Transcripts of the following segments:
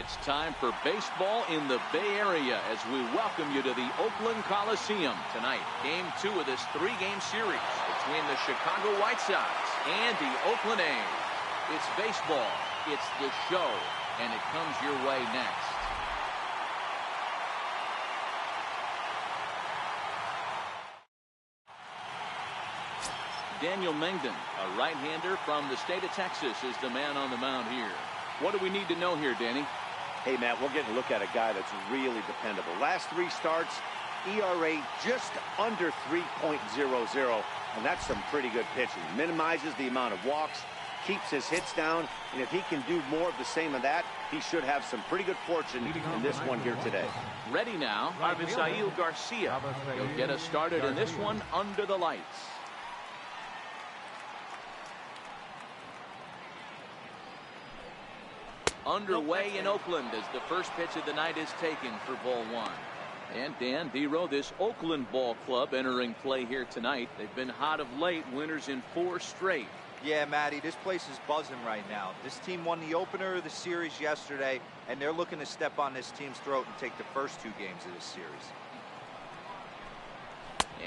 It's time for baseball in the Bay Area as we welcome you to the Oakland Coliseum tonight. Game 2 of this 3-game series between the Chicago White Sox and the Oakland A's. It's baseball, it's the show, and it comes your way next. Daniel Mengden, a right-hander from the state of Texas, is the man on the mound here. What do we need to know here, Danny? Hey, Matt, we're getting a look at a guy that's really dependable. Last 3 starts, ERA just under 3.00, and that's some pretty good pitching. Minimizes the amount of walks, keeps his hits down, and if he can do more of the same of that, he should have some pretty good fortune in this one here today. Ready now, Avisail Garcia. He'll get us started in this one under the lights. Underway in Oakland as the first pitch of the night is taken for ball 1. And Dan Dero, this Oakland ball club entering play here tonight. They've been hot of late, winners in 4 straight. Yeah, Matty, this place is buzzing right now. This team won the opener of the series yesterday, and they're looking to step on this team's throat and take the first 2 games of this series.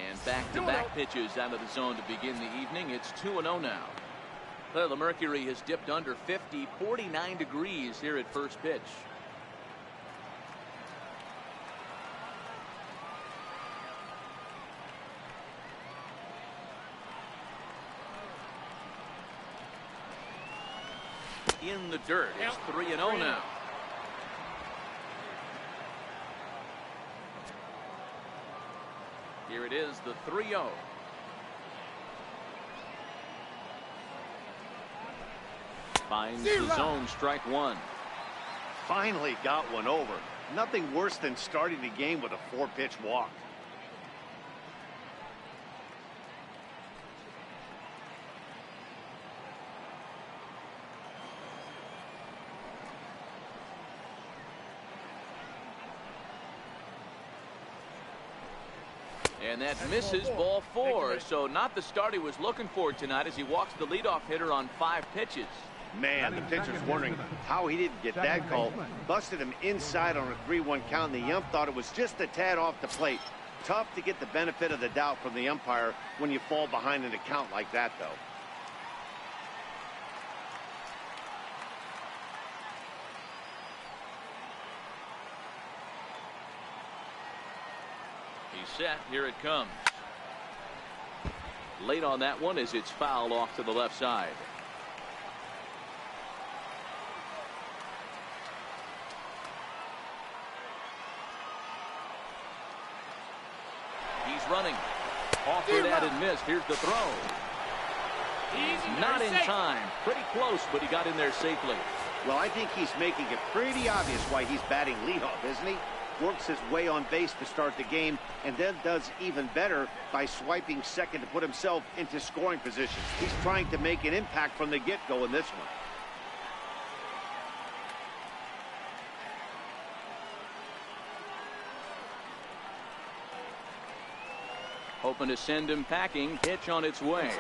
And back-to-back pitches out of the zone to begin the evening. It's 2-0 now. Well, the mercury has dipped under 50, 49 degrees here at first pitch. In the dirt, it's 3-0 now. Here it is, the 3-0. Finds the zone, strike 1. Finally got one over. Nothing worse than starting the game with a 4-pitch walk. And that misses, ball 4. So not the start he was looking for tonight as he walks the leadoff hitter on 5 pitches. Man, the pitcher's wondering how he didn't get that call. Busted him inside on a 3-1 count, and the ump thought it was just a tad off the plate. Tough to get the benefit of the doubt from the umpire when you fall behind in a count like that, though. He's set. Here it comes. Late on that one as it's fouled off to the left side. He's running. Offered at and missed. Here's the throw. Not in time. Pretty close, but he got in there safely. Well, I think he's making it pretty obvious why he's batting leadoff, isn't he? Works his way on base to start the game, and then does even better by swiping second to put himself into scoring position. He's trying to make an impact from the get-go in this one. Hoping to send him packing. Pitch on its way.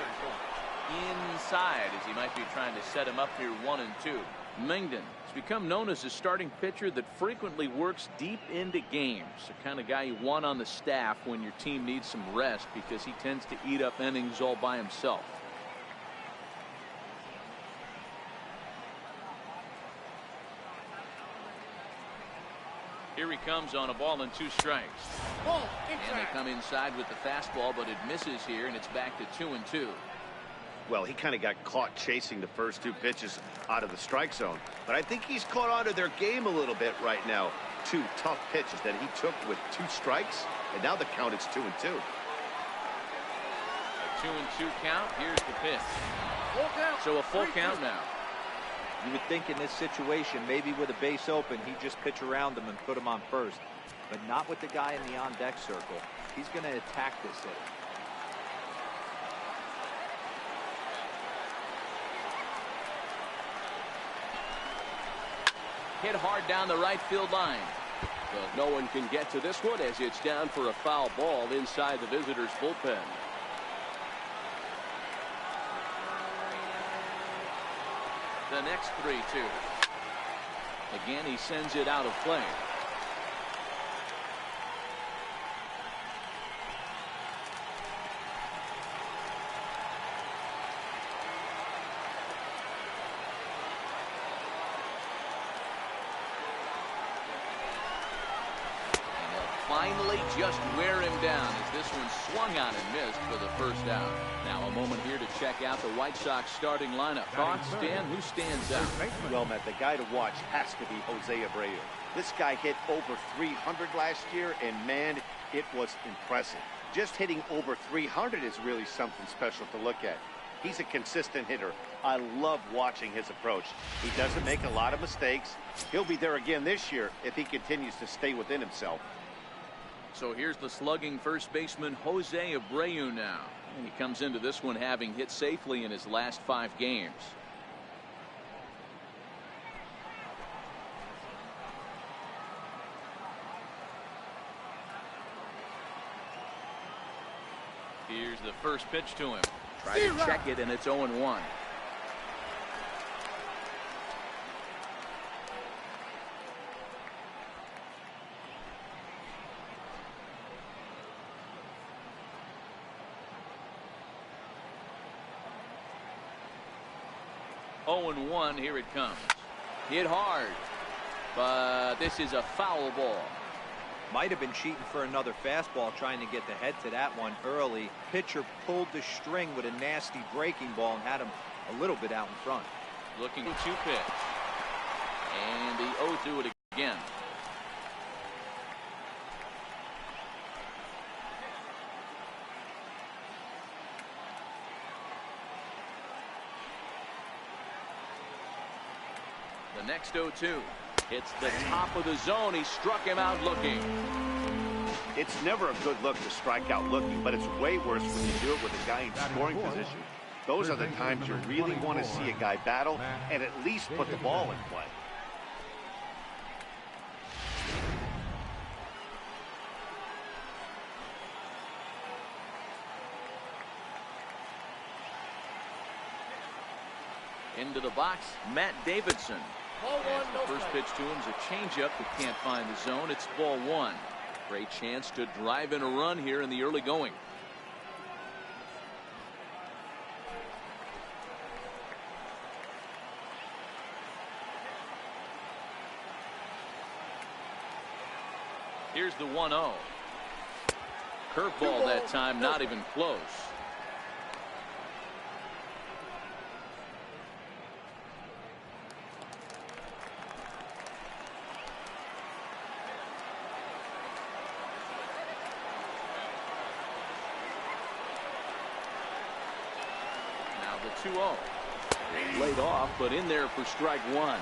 Inside as he might be trying to set him up here 1-2. Mengden has become known as a starting pitcher that frequently works deep into games. The kind of guy you want on the staff when your team needs some rest because he tends to eat up innings all by himself. Here he comes on a ball and 2 strikes. And they come inside with the fastball, but it misses here, and it's back to 2-2. Well, he kind of got caught chasing the first 2 pitches out of the strike zone. But I think he's caught on to their game a little bit right now. 2 tough pitches that he took with 2 strikes, and now the count is 2-2. A 2-2 count. Here's the pitch. So a full count now. You would think in this situation, maybe with a base open, he'd just pitch around him and put him on first. But not with the guy in the on-deck circle. He's going to attack this hitter. Hit hard down the right field line. But no one can get to this one as it's down for a foul ball inside the visitors' bullpen. The next 3-2. Again, he sends it out of play. Finally just wear him down as this one swung on and missed for the first out. Now a moment here to check out the White Sox starting lineup. Thoughts, Dan? Who stands out? Well, Matt, the guy to watch has to be Jose Abreu. This guy hit over 300 last year, and man, it was impressive. Just hitting over 300 is really something special to look at. He's a consistent hitter. I love watching his approach. He doesn't make a lot of mistakes. He'll be there again this year if he continues to stay within himself. So here's the slugging first baseman Jose Abreu now. And he comes into this one having hit safely in his last 5 games. Here's the first pitch to him. Try to check it, and it's 0-1. Here it comes. Hit hard, but this is a foul ball. Might have been cheating for another fastball, trying to get the head to that one early. Pitcher pulled the string with a nasty breaking ball and had him a little bit out in front. Looking to pitch, and the 0-2 it again. The next 0-2 hits the top of the zone. He struck him out looking. It's never a good look to strike out looking, but it's way worse when you do it with a guy in scoring position. Those are the times you really want to see a guy battle and at least put the ball in play. Into the box, Matt Davidson. The first pitch to him is a changeup that can't find the zone. It's ball 1. Great chance to drive in a run here in the early going. Here's the 1-0. Curveball that time, not even close. The 2-0. Laid off, but in there for strike 1.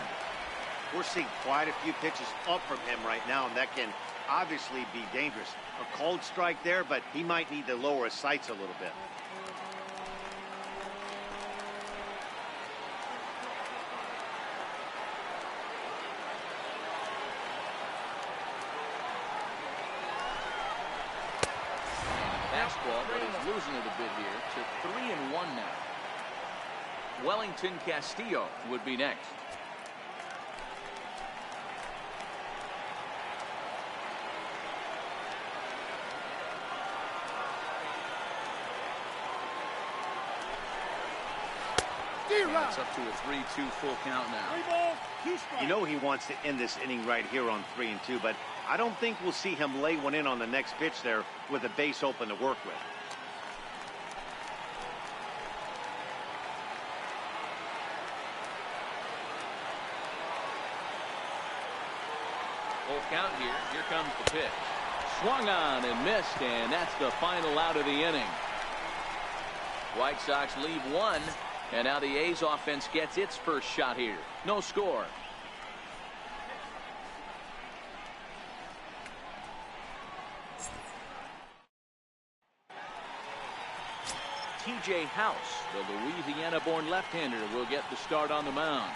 We're seeing quite a few pitches up from him right now, and that can obviously be dangerous. A cold strike there, but he might need to lower his sights a little bit. Fastball, but he's losing it a bit here to 3-1 now. Wellington Castillo would be next. It's up to a 3-2 full count now. You know he wants to end this inning right here on 3-2, but I don't think we'll see him lay one in on the next pitch there with a base open to work with. Full count here. Here comes the pitch. Swung on and missed, and that's the final out of the inning. White Sox leave 1, and now the A's offense gets its first shot here. No score. T.J. House, the Louisiana-born left-hander, will get the start on the mound.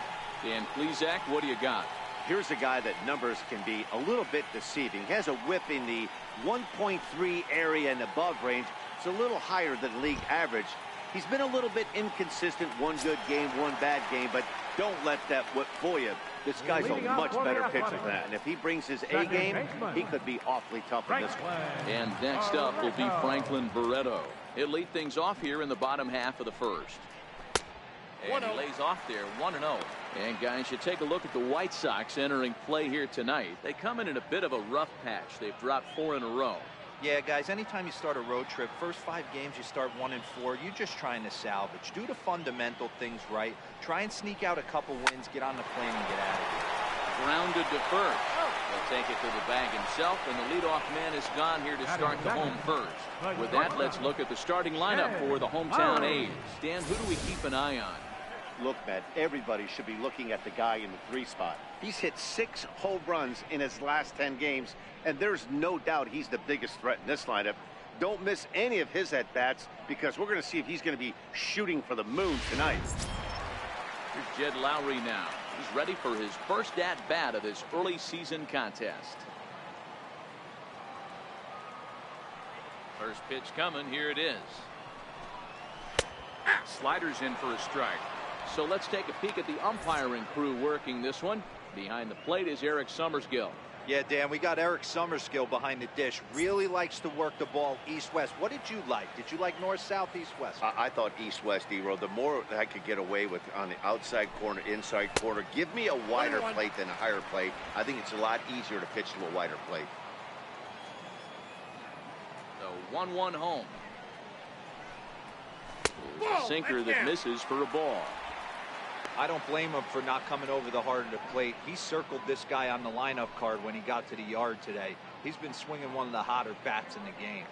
Dan Plesac, what do you got? Here's a guy that numbers can be a little bit deceiving. He has a whip in the 1.3 area and above range. It's a little higher than league average. He's been a little bit inconsistent, one good game, one bad game, but don't let that fool you. This guy's a much better pitcher than that, and if he brings his A game, he could be awfully tough in this one. And next up will be Franklin Barreto. He'll lead things off here in the bottom half of the first. And he lays off there 1-0. And guys, you take a look at the White Sox entering play here tonight. They come in a bit of a rough patch. They've dropped 4 in a row. Yeah, guys, anytime you start a road trip, first 5 games you start 1-4, you're just trying to salvage. Do the fundamental things right. Try and sneak out a couple wins, get on the plane and get out of here. Grounded to first. He'll take it to the bag himself, and the leadoff man is gone here to start the home first. With that, let's look at the starting lineup for the hometown A's. Dan, who do we keep an eye on? Look, Matt, everybody should be looking at the guy in the 3 spot. He's hit 6 home runs in his last 10 games, and there's no doubt he's the biggest threat in this lineup. Don't miss any of his at-bats, because we're going to see if he's going to be shooting for the moon tonight. Here's Jed Lowry now. He's ready for his first at-bat of this early season contest. First pitch coming. Here it is. Sliders in for a strike. So let's take a peek at the umpiring crew working this one. Behind the plate is Eric Summersgill. Yeah, Dan, we got Eric Summersgill behind the dish. Really likes to work the ball east-west. What did you like? Did you like north-south, east-west? I thought east-west, E-Row. The more I could get away with on the outside corner, inside corner, give me a wider plate than a higher plate. I think it's a lot easier to pitch to a wider plate. The 1-1 home. Here's a sinker that misses for a ball. I don't blame him for not coming over the heart of the plate. He circled this guy on the lineup card when he got to the yard today. He's been swinging one of the hotter bats in the game.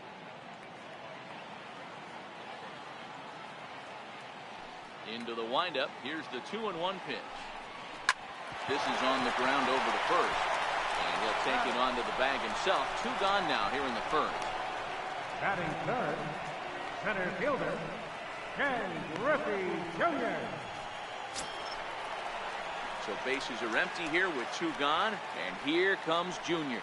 Into the windup. Here's the 2-1 pitch. This is on the ground over the first. And he'll take it onto the bag himself. 2 gone now here in the first. Batting third, center fielder, Ken Griffey Jr. So bases are empty here with 2 gone, and here comes Junior.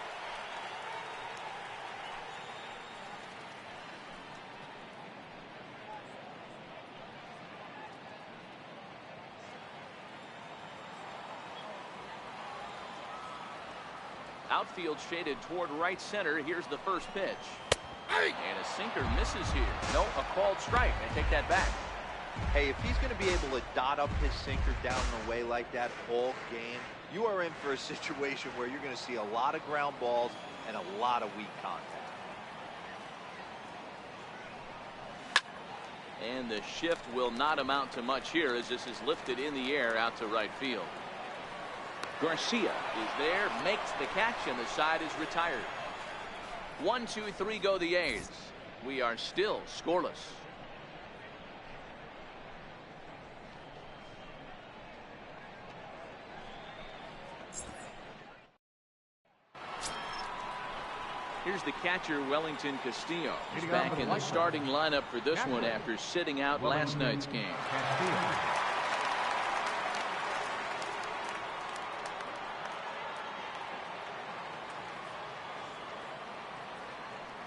Outfield shaded toward right center. Here's the first pitch. And a sinker misses here. No, a called strike. I take that back. Hey, if he's going to be able to dot up his sinker down and away like that all game, you are in for a situation where you're going to see a lot of ground balls and a lot of weak contact. And the shift will not amount to much here as this is lifted in the air out to right field. Garcia is there, makes the catch, and the side is retired. 1, 2, 3 go the A's. We are still scoreless. Here's the catcher, Wellington Castillo. He's back in the starting lineup for this one after sitting out last night's game.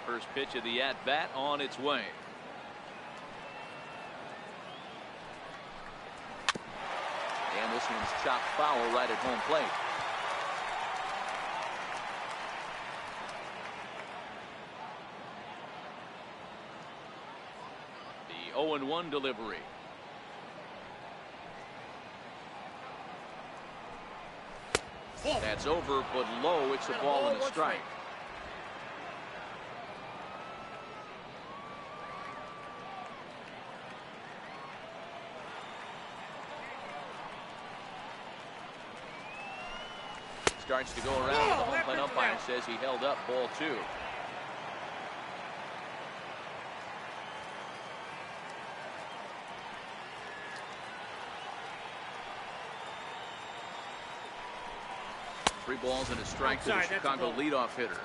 First pitch of the at-bat on its way. And this one's chopped foul right at home plate. The 0-1 delivery. That's over, but low. It's a ball and a strike. Starts to go around, and the home plate umpire says he held up ball 2. Three balls and a strike to the Chicago leadoff hitter.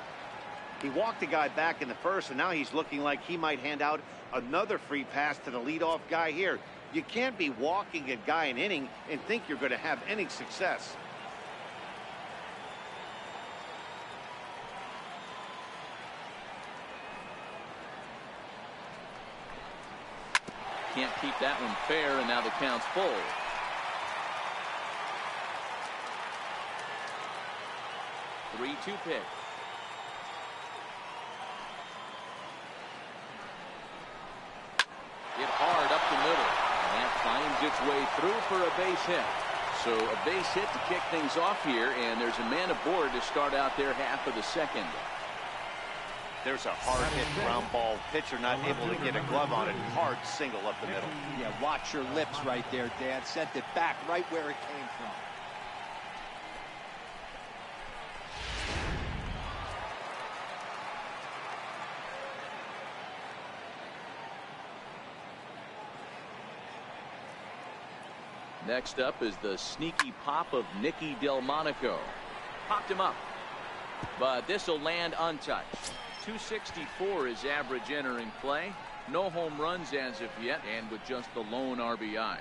He walked the guy back in the first, and now he's looking like he might hand out another free pass to the leadoff guy here. You can't be walking a guy an inning and think you're going to have any success. can't keep that one fair, and now the count's full. Three-two pitch. Hit hard up the middle, and that finds its way through for a base hit. So a base hit to kick things off here, and there's a man aboard to start out their half of the second. There's a hard hit ground ball. Pitcher not able to get a glove on it. Hard single up the middle. Yeah, watch your lips right there, Dan. Sent it back right where it came from. Next up is the sneaky pop of Nicky Delmonico. Popped him up, but this will land untouched. 264 is average entering play. No home runs as of yet, and with just the lone RBI.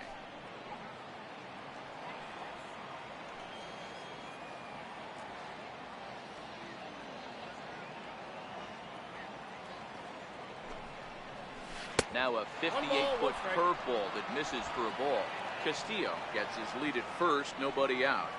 Now a 58-foot curveball that misses for a ball. Castillo gets his lead at first, nobody out.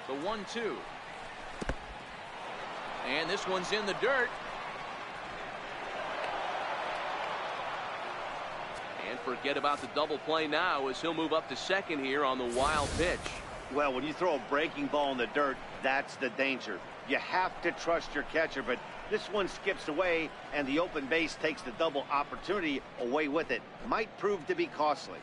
The 1-2. And this one's in the dirt. And forget about the double play now as he'll move up to second here on the wild pitch. Well, when you throw a breaking ball in the dirt, that's the danger. You have to trust your catcher, but this one skips away, and the open base takes the double opportunity away with it. Might prove to be costly.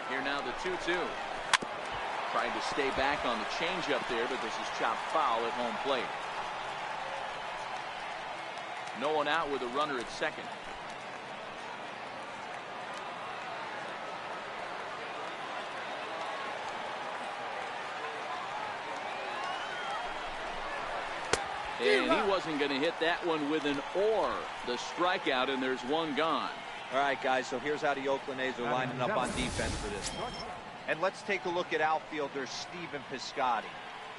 Here now the 2-2. Trying to stay back on the changeup there, but this is chopped foul at home plate. No one out with a runner at second. And he wasn't going to hit that one with an or. The strikeout, and there's one gone. All right, guys, so here's how the Oakland A's are lining up on defense for this one. And let's take a look at outfielder Stephen Piscotty.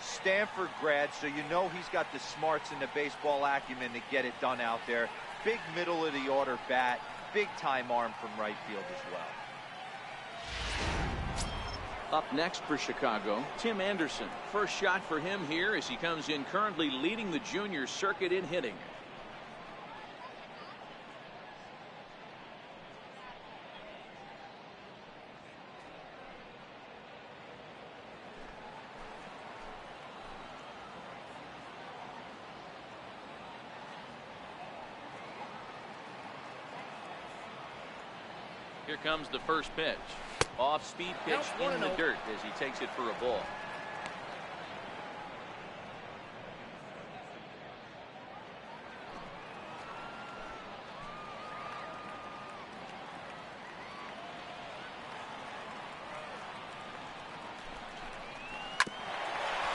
Stanford grad, so you know he's got the smarts and the baseball acumen to get it done out there. Big middle of the order bat, big time arm from right field as well. Up next for Chicago, Tim Anderson. First shot for him here as he comes in currently leading the junior circuit in hitting. Here comes the first pitch. Off-speed pitch in the dirt as he takes it for a ball.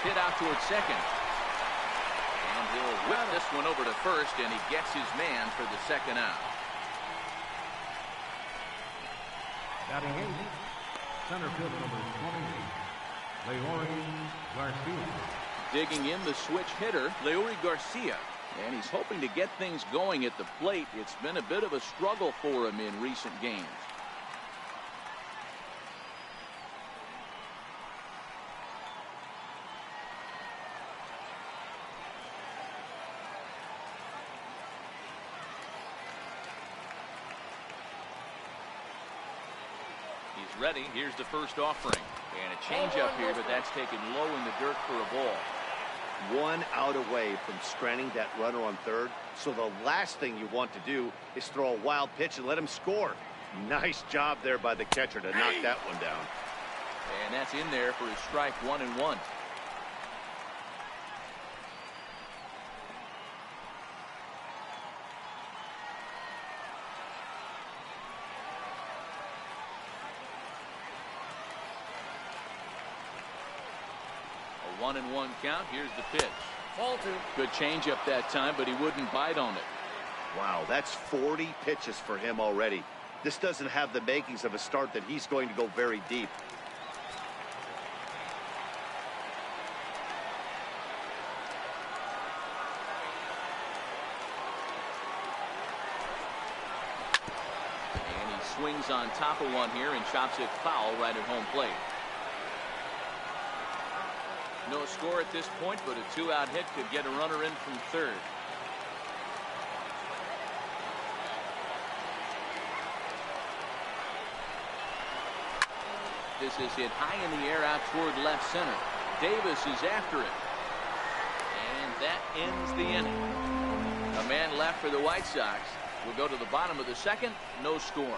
Hit out towards second. And he'll whip this one over to first, and he gets his man for the second out. Batting eighth, center field number 28, Leori Garcia. Digging in the switch hitter, Leori Garcia. And he's hoping to get things going at the plate. It's been a bit of a struggle for him in recent games. Ready. Here's the first offering. And a changeup here, but that's taken low in the dirt for a ball. One out away from stranding that runner on third. So the last thing you want to do is throw a wild pitch and let him score. Nice job there by the catcher to knock that one down. And that's in there for his strike 1-1. 1-1 count. Here's the pitch. Ball two. Good changeup that time, but he wouldn't bite on it. Wow, that's 40 pitches for him already. This doesn't have the makings of a start that he's going to go very deep. And he swings on top of one here and chops it foul right at home plate. No score at this point, but a 2-out hit could get a runner in from third. This is hit high in the air out toward left center. Davis is after it. And that ends the inning. A man left for the White Sox. We'll go to the bottom of the second. No score.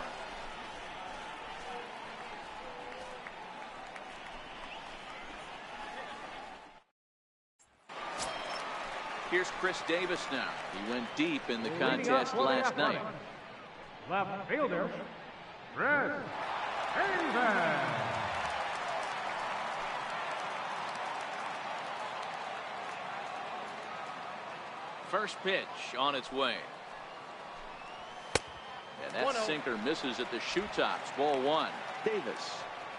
Here's Chris Davis now. He went deep in the contest last night. Left fielder, Chris Davis. First pitch on its way. And that sinker misses at the shoe tops. Ball one. Davis,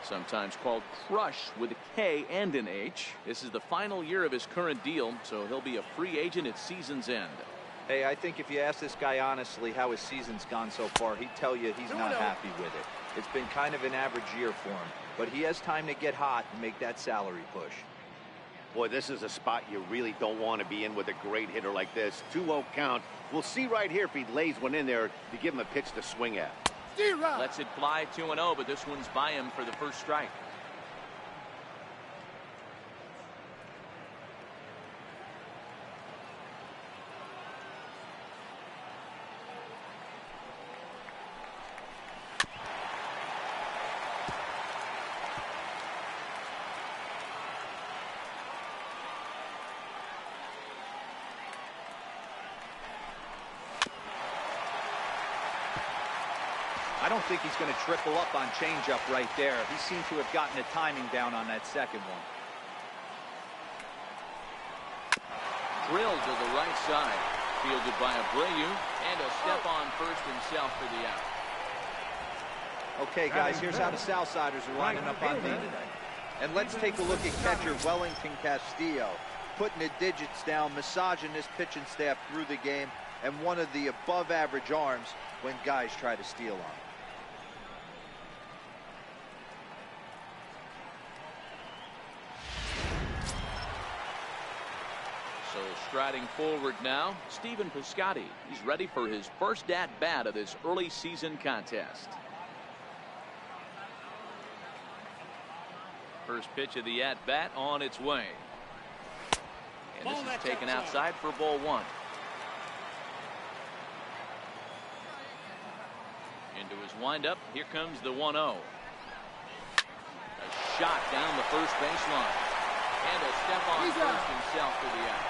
sometimes called Crush with a K and an H. This is the final year of his current deal, so he'll be a free agent at season's end. Hey, I think if you ask this guy honestly how his season's gone so far, he'd tell you he's not happy with it. It's been kind of an average year for him, but he has time to get hot and make that salary push. Boy, this is a spot you really don't want to be in with a great hitter like this. 2-0 count. We'll see right here if he lays one in there to give him a pitch to swing at. Lets it fly 2-0, but this one's by him for the first strike. I don't think he's going to triple up on changeup right there. He seemed to have gotten the timing down on that second one. Drilled to the right side. Fielded by Abreu, and a step on first himself for the out. Okay, guys, here's how the Southsiders are lining up on D today. And let's take a look at catcher Wellington Castillo, putting the digits down, massaging this pitching staff through the game, and one of the above-average arms when guys try to steal on him. So striding forward now, Stephen Piscotty. He's ready for his first at-bat of this early season contest. First pitch of the at-bat on its way. And this is taken outside for ball one. Into his windup, here comes the 1-0. A shot down the first baseline. And a step on first himself for the out.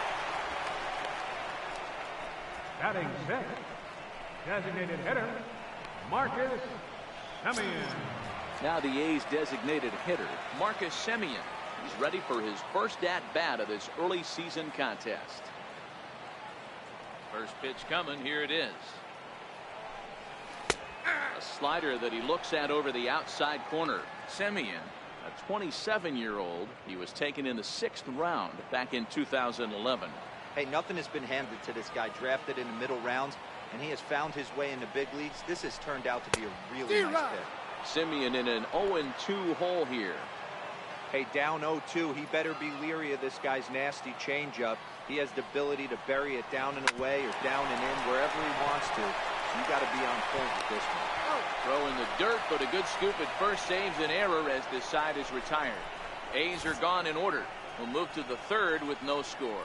Batting sixth, designated hitter, Marcus Semien. Now the A's designated hitter, Marcus Semien. He's ready for his first at-bat of this early season contest. First pitch coming, here it is. A slider that he looks at over the outside corner. Semien, a 27-year-old. He was taken in the 6th round back in 2011. Hey, nothing has been handed to this guy, drafted in the middle rounds, and he has found his way in the big leagues. This has turned out to be a really nice pick. Semien in an 0-2 hole here. Hey, down 0-2, he better be leery of this guy's nasty changeup. He has the ability to bury it down and away or down and in, wherever he wants to. You got to be on point with this one. Throw in the dirt, but a good scoop at first saves an error as this side is retired. A's are gone in order. We'll move to the third with no score.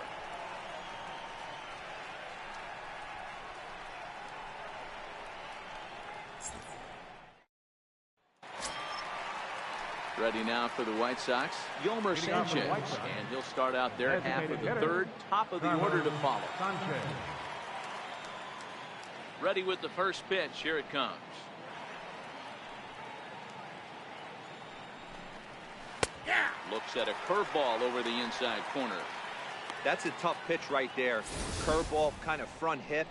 Ready now for the White Sox, Yolmer Sanchez, and he'll start out their half of the third, top of the order to follow. Ready with the first pitch, here it comes. looks at a curveball over the inside corner. That's a tough pitch right there. Curveball, kind of front hip.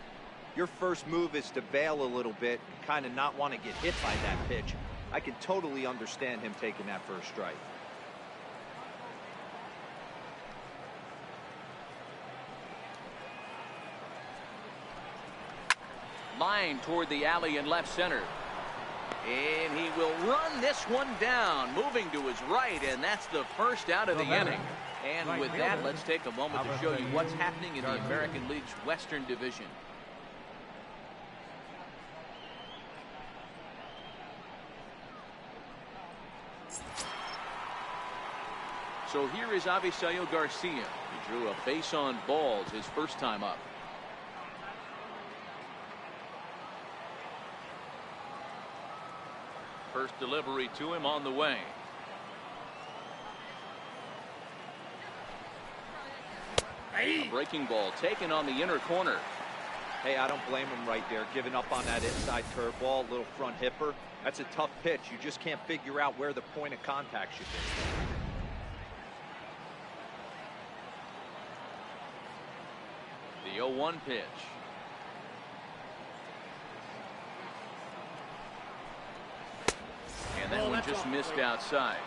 Your first move is to bail a little bit, kind of not want to get hit by that pitch. I can totally understand him taking that first strike. Line toward the alley in left center. And he will run this one down, moving to his right, and that's the first out of the inning. And with that, let's take a moment to show you what's happening in the American League's Western Division. So here is Avisail Garcia. He drew a base on balls his first time up. First delivery to him on the way. A breaking ball taken on the inner corner. Hey, I don't blame him right there, giving up on that inside curveball, little front hipper. That's a tough pitch. You just can't figure out where the point of contact should be. The 0-1 pitch. And that one just missed outside.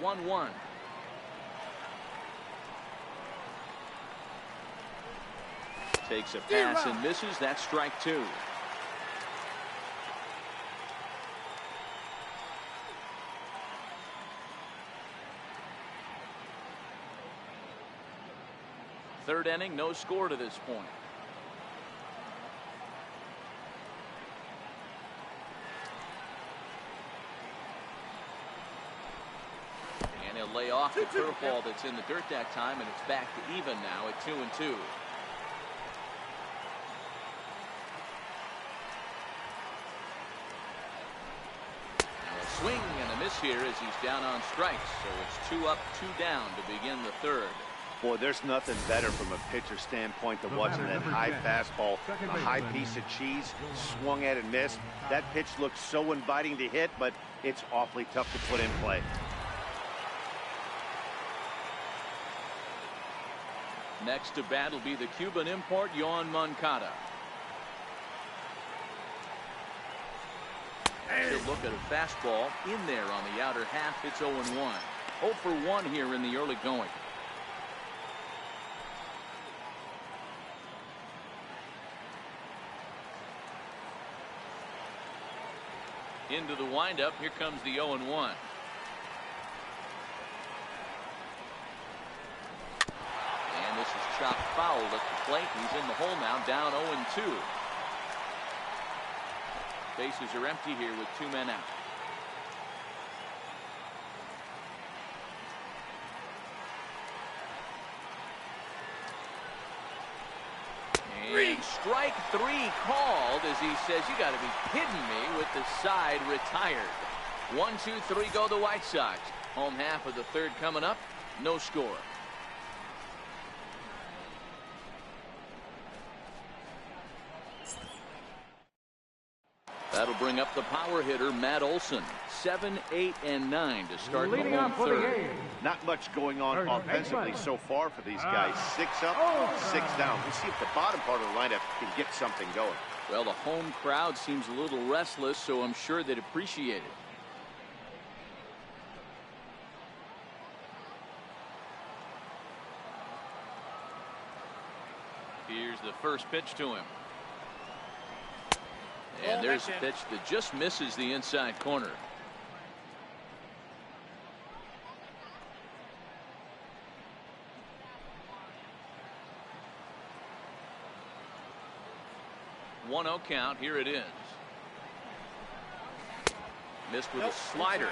A 1-1. Takes a pass and misses. That's strike two. Third inning, no score to this point. And he'll lay off the curveball that's in the dirt that time, and it's back to even now at 2-2. Swing and a miss here as he's down on strikes. So it's 2 up, 2 down to begin the third. Boy, there's nothing better from a pitcher standpoint than watching that high fastball, a high piece of cheese, swung at and missed. That pitch looks so inviting to hit, but it's awfully tough to put in play. Next to bat will be the Cuban import, Yoan Moncada. He'll look at a fastball in there on the outer half. It's 0-1. 0 for 1 here in the early going. Into the windup. Here comes the 0-1. And this is chopped foul at the plate. He's in the hole now, down 0-2. Bases are empty here with 2 men out. And strike 3 called as he says, you got to be kidding me, with the side retired. 1, 2, 3 go the White Sox. Home half of the third coming up. No score. That'll bring up the power hitter, Matt Olson. 7, 8, and 9 to start the home third. Not much going on offensively so far for these guys. 6 up, 6 down. We'll see if the bottom part of the lineup can get something going. Well, the home crowd seems a little restless, so I'm sure they'd appreciate it. Here's the first pitch to him. And there's a pitch that just misses the inside corner. One 0 count. Here it is. Missed with a slider.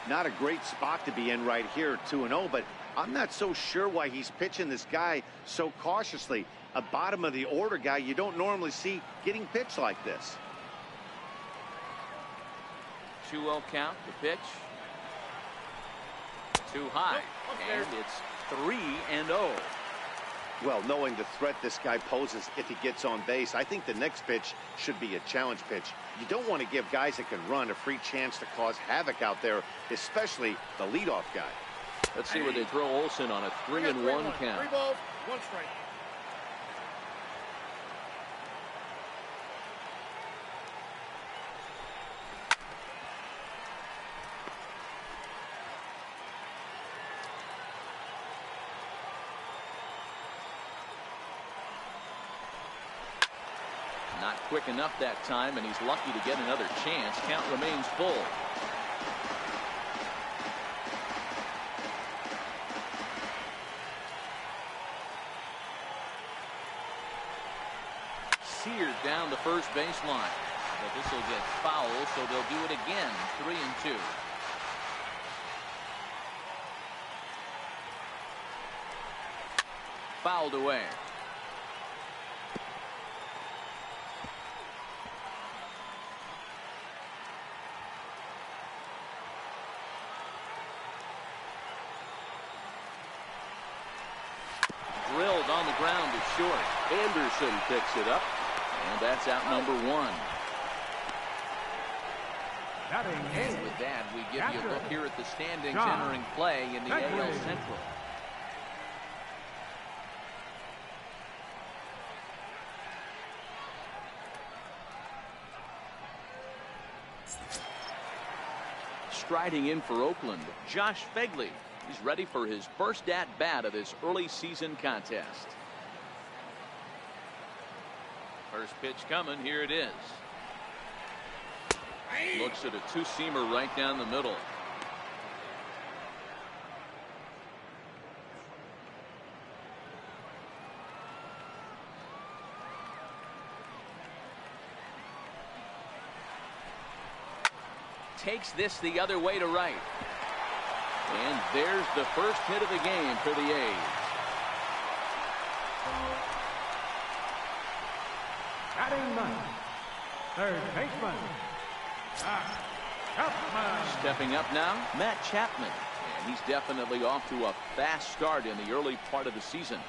Not a great spot to be in right here, 2-0, but I'm not so sure why he's pitching this guy so cautiously. A bottom of the order guy you don't normally see getting pitched like this. 2-0 count. The pitch too high, and it's 3-0. Well, knowing the threat this guy poses if he gets on base, I think the next pitch should be a challenge pitch. You don't want to give guys that can run a free chance to cause havoc out there, especially the leadoff guy. Let's see where they throw Olsen on a 3-1 count. 3 balls, 1 strike. Not quick enough that time, and he's lucky to get another chance. Count remains full. Seared down the first baseline. But this will get foul, so they'll do it again. 3-2. Fouled away. Drilled on the ground to short. Anderson picks it up, and that's out number 1. And with that, we give you a look here at the standings entering play in the AL Central. Striding in for Oakland, Josh Phegley. He's ready for his first at-bat of this early season contest. First pitch coming. Here it is. Looks at a two-seamer right down the middle. Takes this the other way to right. And there's the first hit of the game for the A's. Batting ninth, third baseman, Chapman. Stepping up now, Matt Chapman. And he's definitely off to a fast start in the early part of the season.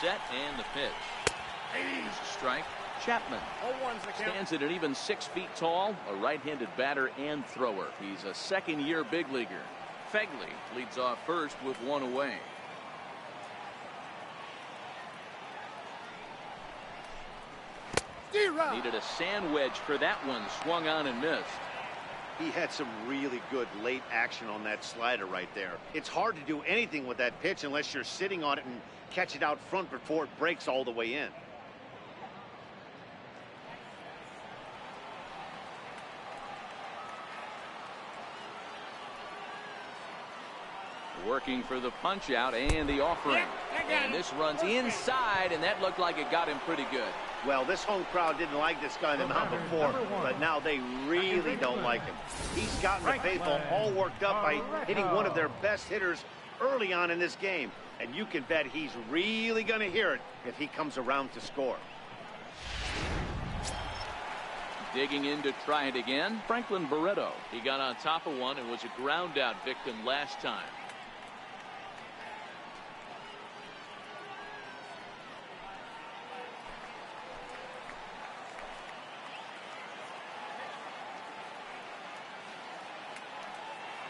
Set and the pitch. Here's a strike. Chapman stands at an even 6 feet tall, a right-handed batter and thrower. He's a second-year big leaguer. Phegley leads off first with 1 away. Needed a sand wedge for that one. Swung on and missed. He had some really good late action on that slider right there. It's hard to do anything with that pitch unless you're sitting on it and catch it out front before it breaks all the way in. Working for the punch out and the offering. And this runs inside, and that looked like it got him pretty good. Well, this home crowd didn't like this guy in the mound before, but now they really don't like him. He's gotten the faithful all worked up by hitting one of their best hitters early on in this game. And you can bet he's really going to hear it if he comes around to score. Digging in to try it again, Franklin Barreto. He got on top of one and was a ground out victim last time.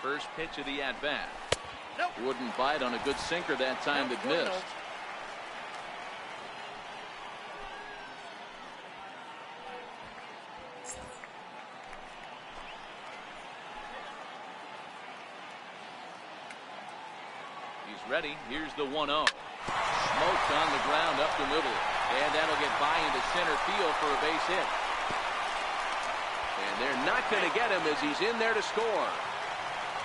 First pitch of the at-bat. Nope. Wouldn't bite on a good sinker that time that missed. He's ready. Here's the 1-0. Smoked on the ground up the middle. And that'll get by into center field for a base hit. And they're not going to get him as he's in there to score.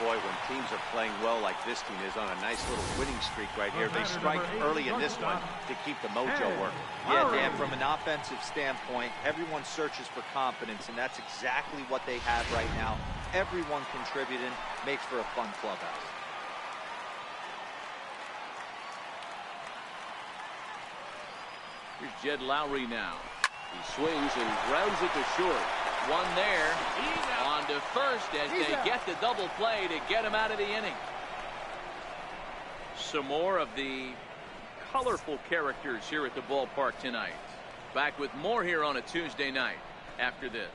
Boy, when teams are playing well like this team is on a nice little winning streak right here, they strike early in this one to keep the mojo working. Yeah, Dan, from an offensive standpoint, everyone searches for confidence, and that's exactly what they have right now. Everyone contributing makes for a fun clubhouse. Here's Jed Lowry now. He swings and grounds it to short. One there. On to first as they get the double play to get him out of the inning. Some more of the colorful characters here at the ballpark tonight. Back with more here on a Tuesday night after this.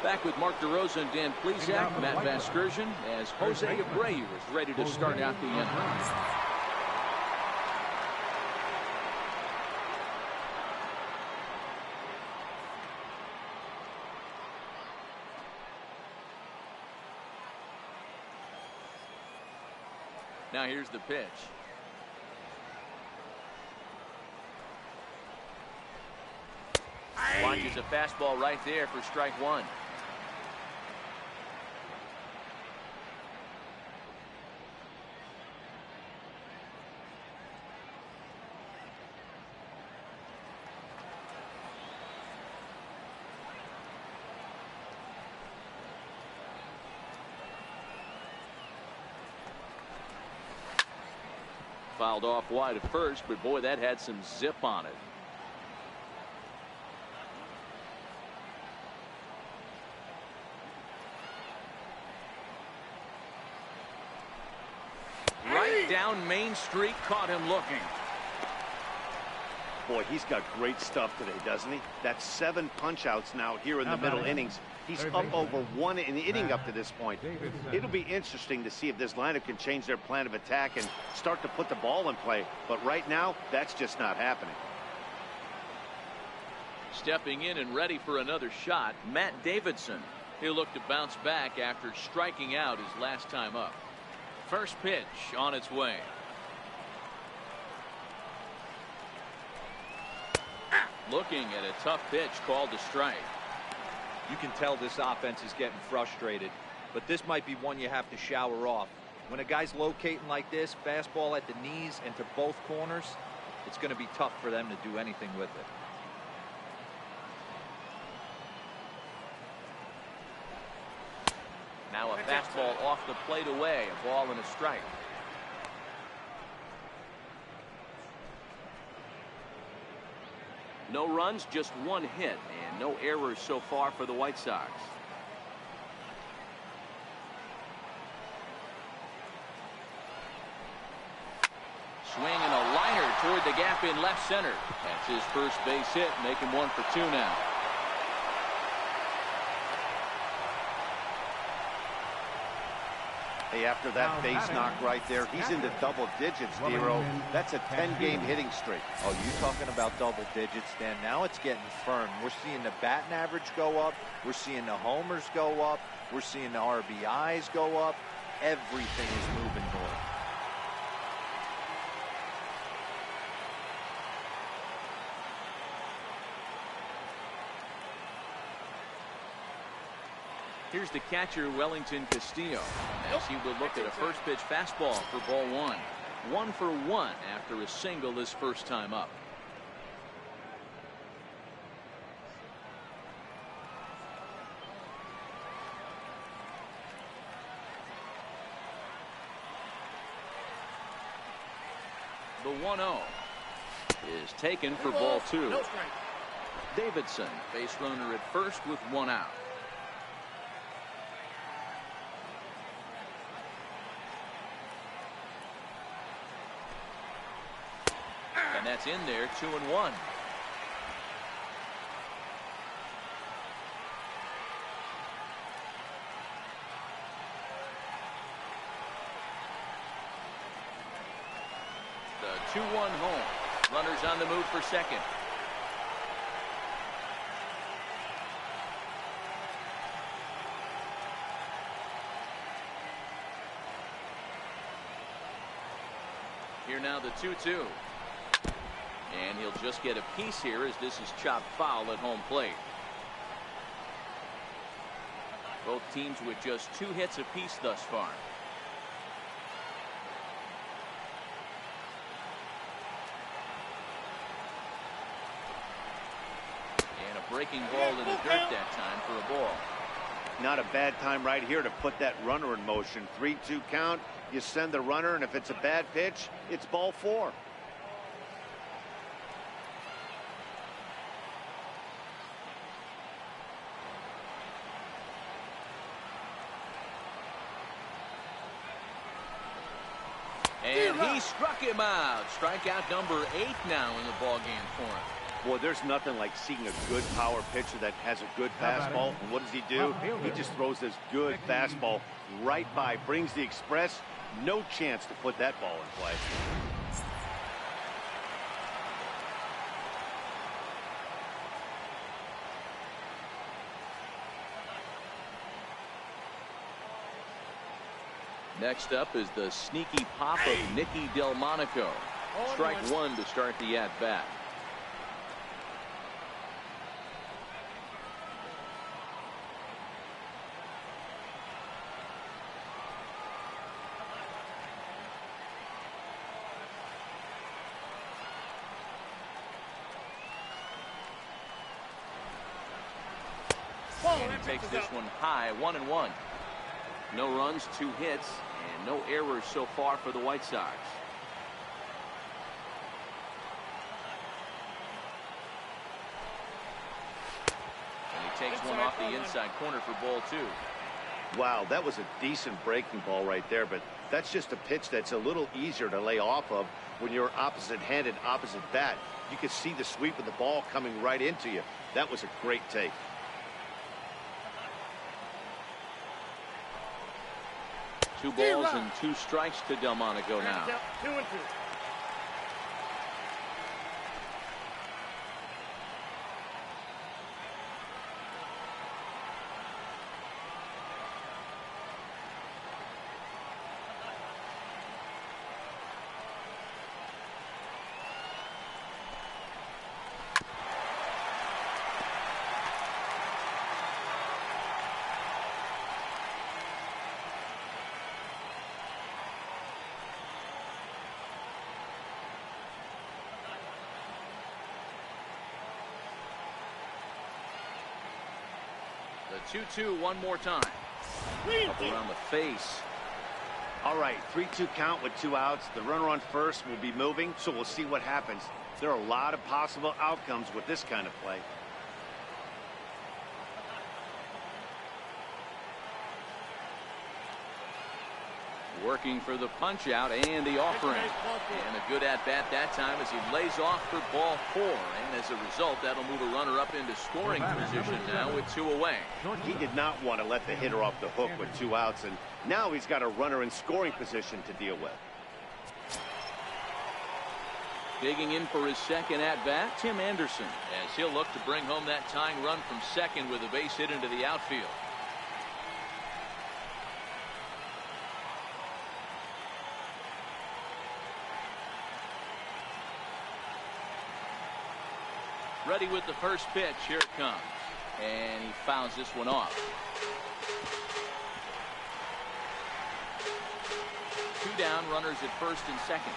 Back with Mark DeRosa and Dan Plesac, Matt Vasgersian, as Jose Abreu is ready to start out the inning. Now here's the pitch. Launches a fastball right there for strike one. Fouled off wide at first, but boy, that had some zip on it. Right down Main Street, caught him looking. Boy, he's got great stuff today, doesn't he? That's 7 punch-outs now here in the middle innings. He's up over 1 in the inning up to this point. It'll be interesting to see if this lineup can change their plan of attack and start to put the ball in play. But right now, that's just not happening. Stepping in and ready for another shot, Matt Davidson. He'll look to bounce back after striking out his last time up. First pitch on its way. Looking at a tough pitch called a strike. You can tell this offense is getting frustrated, but this might be one you have to shower off. When a guy's locating like this, fastball at the knees and to both corners, it's going to be tough for them to do anything with it. Now a fastball off the plate away, a ball and a strike. No runs, just 1 hit, and no errors so far for the White Sox. Swing and a liner toward the gap in left center. That's his first base hit, making 1 for 2 now. Hey, after that base knock right there, he's into double digits, Dero. That's a 10-game hitting streak. Oh, you talking about double digits, Dan? Now it's getting firm. We're seeing the batting average go up. We're seeing the homers go up. We're seeing the RBIs go up. Everything is moving north. Here's the catcher, Wellington Castillo, as he will look at a first pitch fastball for ball 1. 1 for 1 after a single his first time up. The 1-0 is taken for ball 2. Davidson, base runner at first with 1 out. And that's in there, 2-1. The 2-1 home. Runners on the move for second. Here now the 2-2. And he'll just get a piece here as this is chopped foul at home plate. Both teams with just 2 hits apiece thus far. And a breaking ball in the dirt that time for a ball. Not a bad time right here to put that runner in motion. 3-2 count. You send the runner, and if it's a bad pitch, it's ball 4. And he struck him out. Strikeout number 8 now in the ball game for him. Boy, there's nothing like seeing a good power pitcher that has a good fastball. And what does he do? He just throws this good fastball right by, brings the express. No chance to put that ball in play. Next up is the sneaky pop of Nicky Delmonico. Strike 1 to start the at-bat. And he takes this one high, 1-1. No runs, 2 hits, and no errors so far for the White Sox. And he takes one off the inside corner for ball 2. Wow, that was a decent breaking ball right there, but that's just a pitch that's a little easier to lay off of when you're opposite-handed, opposite bat. You can see the sweep of the ball coming right into you. That was a great take. Two balls and 2 strikes to Delmonico now. 2-2. The 2-2 one more time. Up around the face. All right, 3-2 count with 2 outs. The runner on first will be moving, so we'll see what happens. There are a lot of possible outcomes with this kind of play. Working for the punch out and the offering. And a good at bat that time as he lays off for ball 4. And as a result, that'll move a runner up into scoring position now with 2 away. He did not want to let the hitter off the hook with 2 outs, and now he's got a runner in scoring position to deal with. Digging in for his second at bat, Tim Anderson, as he'll look to bring home that tying run from second with a base hit into the outfield. Ready with the first pitch. Here it comes. And he fouls this one off. 2 down, runners at first and second.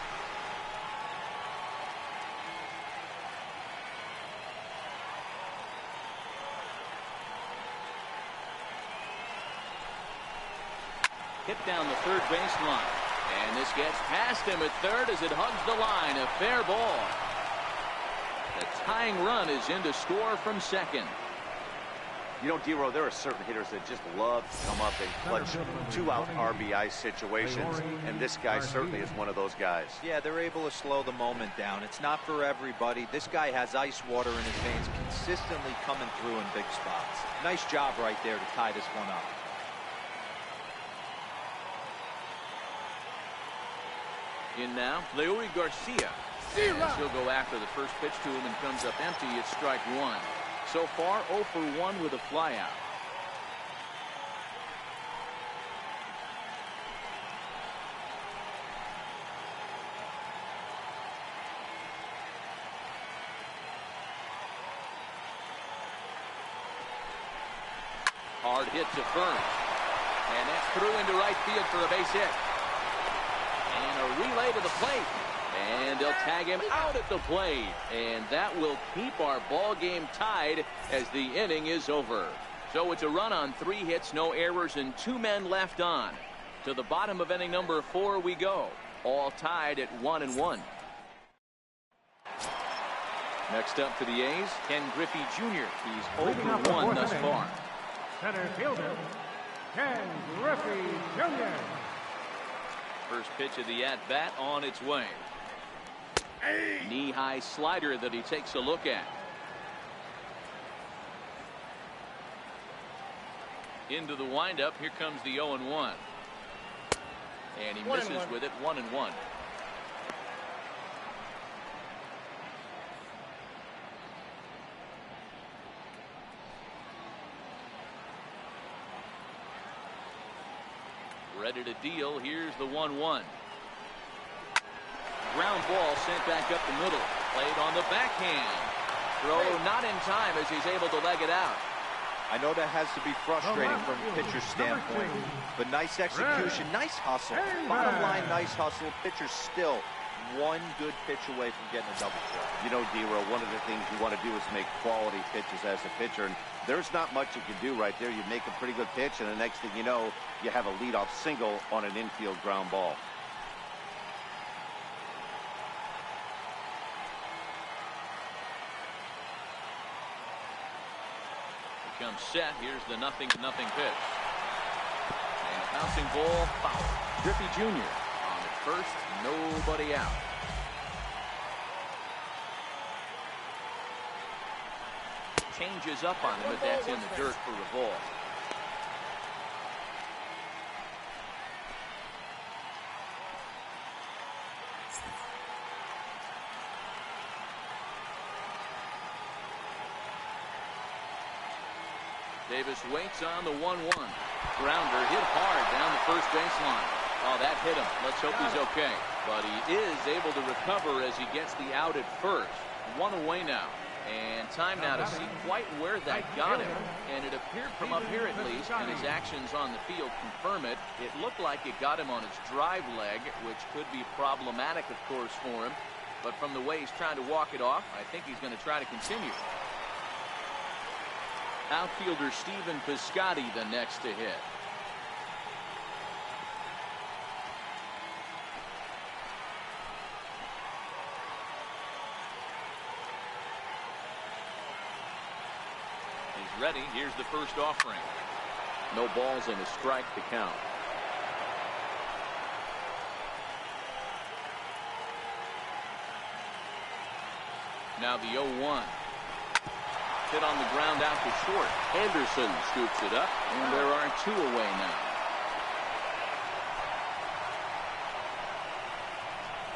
Hit down the third baseline. And this gets past him at third as it hugs the line. A fair ball. The tying run is in to score from second. You know, D-Row, there are certain hitters that just love to come up and clutch 2-out RBI situations, and this guy certainly is one of those guys. Yeah, they're able to slow the moment down. It's not for everybody. This guy has ice water in his veins, consistently coming through in big spots. Nice job right there to tie this one up. In now, Leury Garcia. As he'll go after the first pitch to him and comes up empty. It's strike 1. So far 0 for 1 with a flyout. Hard hit to first. And that's through into right field for a base hit. And a relay to the plate. And they'll tag him out at the plate. And that will keep our ball game tied as the inning is over. So it's a run on 3 hits, no errors, and 2 men left on. To the bottom of inning number 4 we go. All tied at 1-1. Next up for the A's, Ken Griffey Jr. He's 0 for 1 thus far. Center fielder, Ken Griffey Jr. First pitch of the at-bat on its way. Knee-high slider that he takes a look at. Into the windup. Here comes the 0-1. And he misses with it. 1-1. Ready to deal. Here's the 1-1. Ground ball sent back up the middle. Played on the backhand. Throw not in time as he's able to leg it out. I know that has to be frustrating from a pitcher's standpoint, but nice execution, nice hustle. Bottom line, nice hustle. Pitcher's still one good pitch away from getting a double play. You know, D-Row, one of the things you want to do is make quality pitches as a pitcher, and there's not much you can do right there. You make a pretty good pitch, and the next thing you know, you have a leadoff single on an infield ground ball. Comes set. Here's the 0-0 pitch. And a bouncing ball foul. Griffey Jr. on at first. Nobody out. Changes up on him, but that's in the dirt for a ball. Davis waits on the 1-1. Grounder hit hard down the first baseline. Oh, that hit him. Let's hope he's okay. But he is able to recover as he gets the out at first. 1 away now. And time now to see quite where that got him. And it appeared from up here at least, and his actions on the field confirm it. It looked like it got him on his drive leg, which could be problematic, of course, for him. But from the way he's trying to walk it off, I think he's going to try to continue. Outfielder Stephen Piscotty the next to hit. He's ready. Here's the first offering. No balls and a strike to count. Now the 0-1. Hit on the ground out to short. Anderson scoops it up, and there are 2 away now.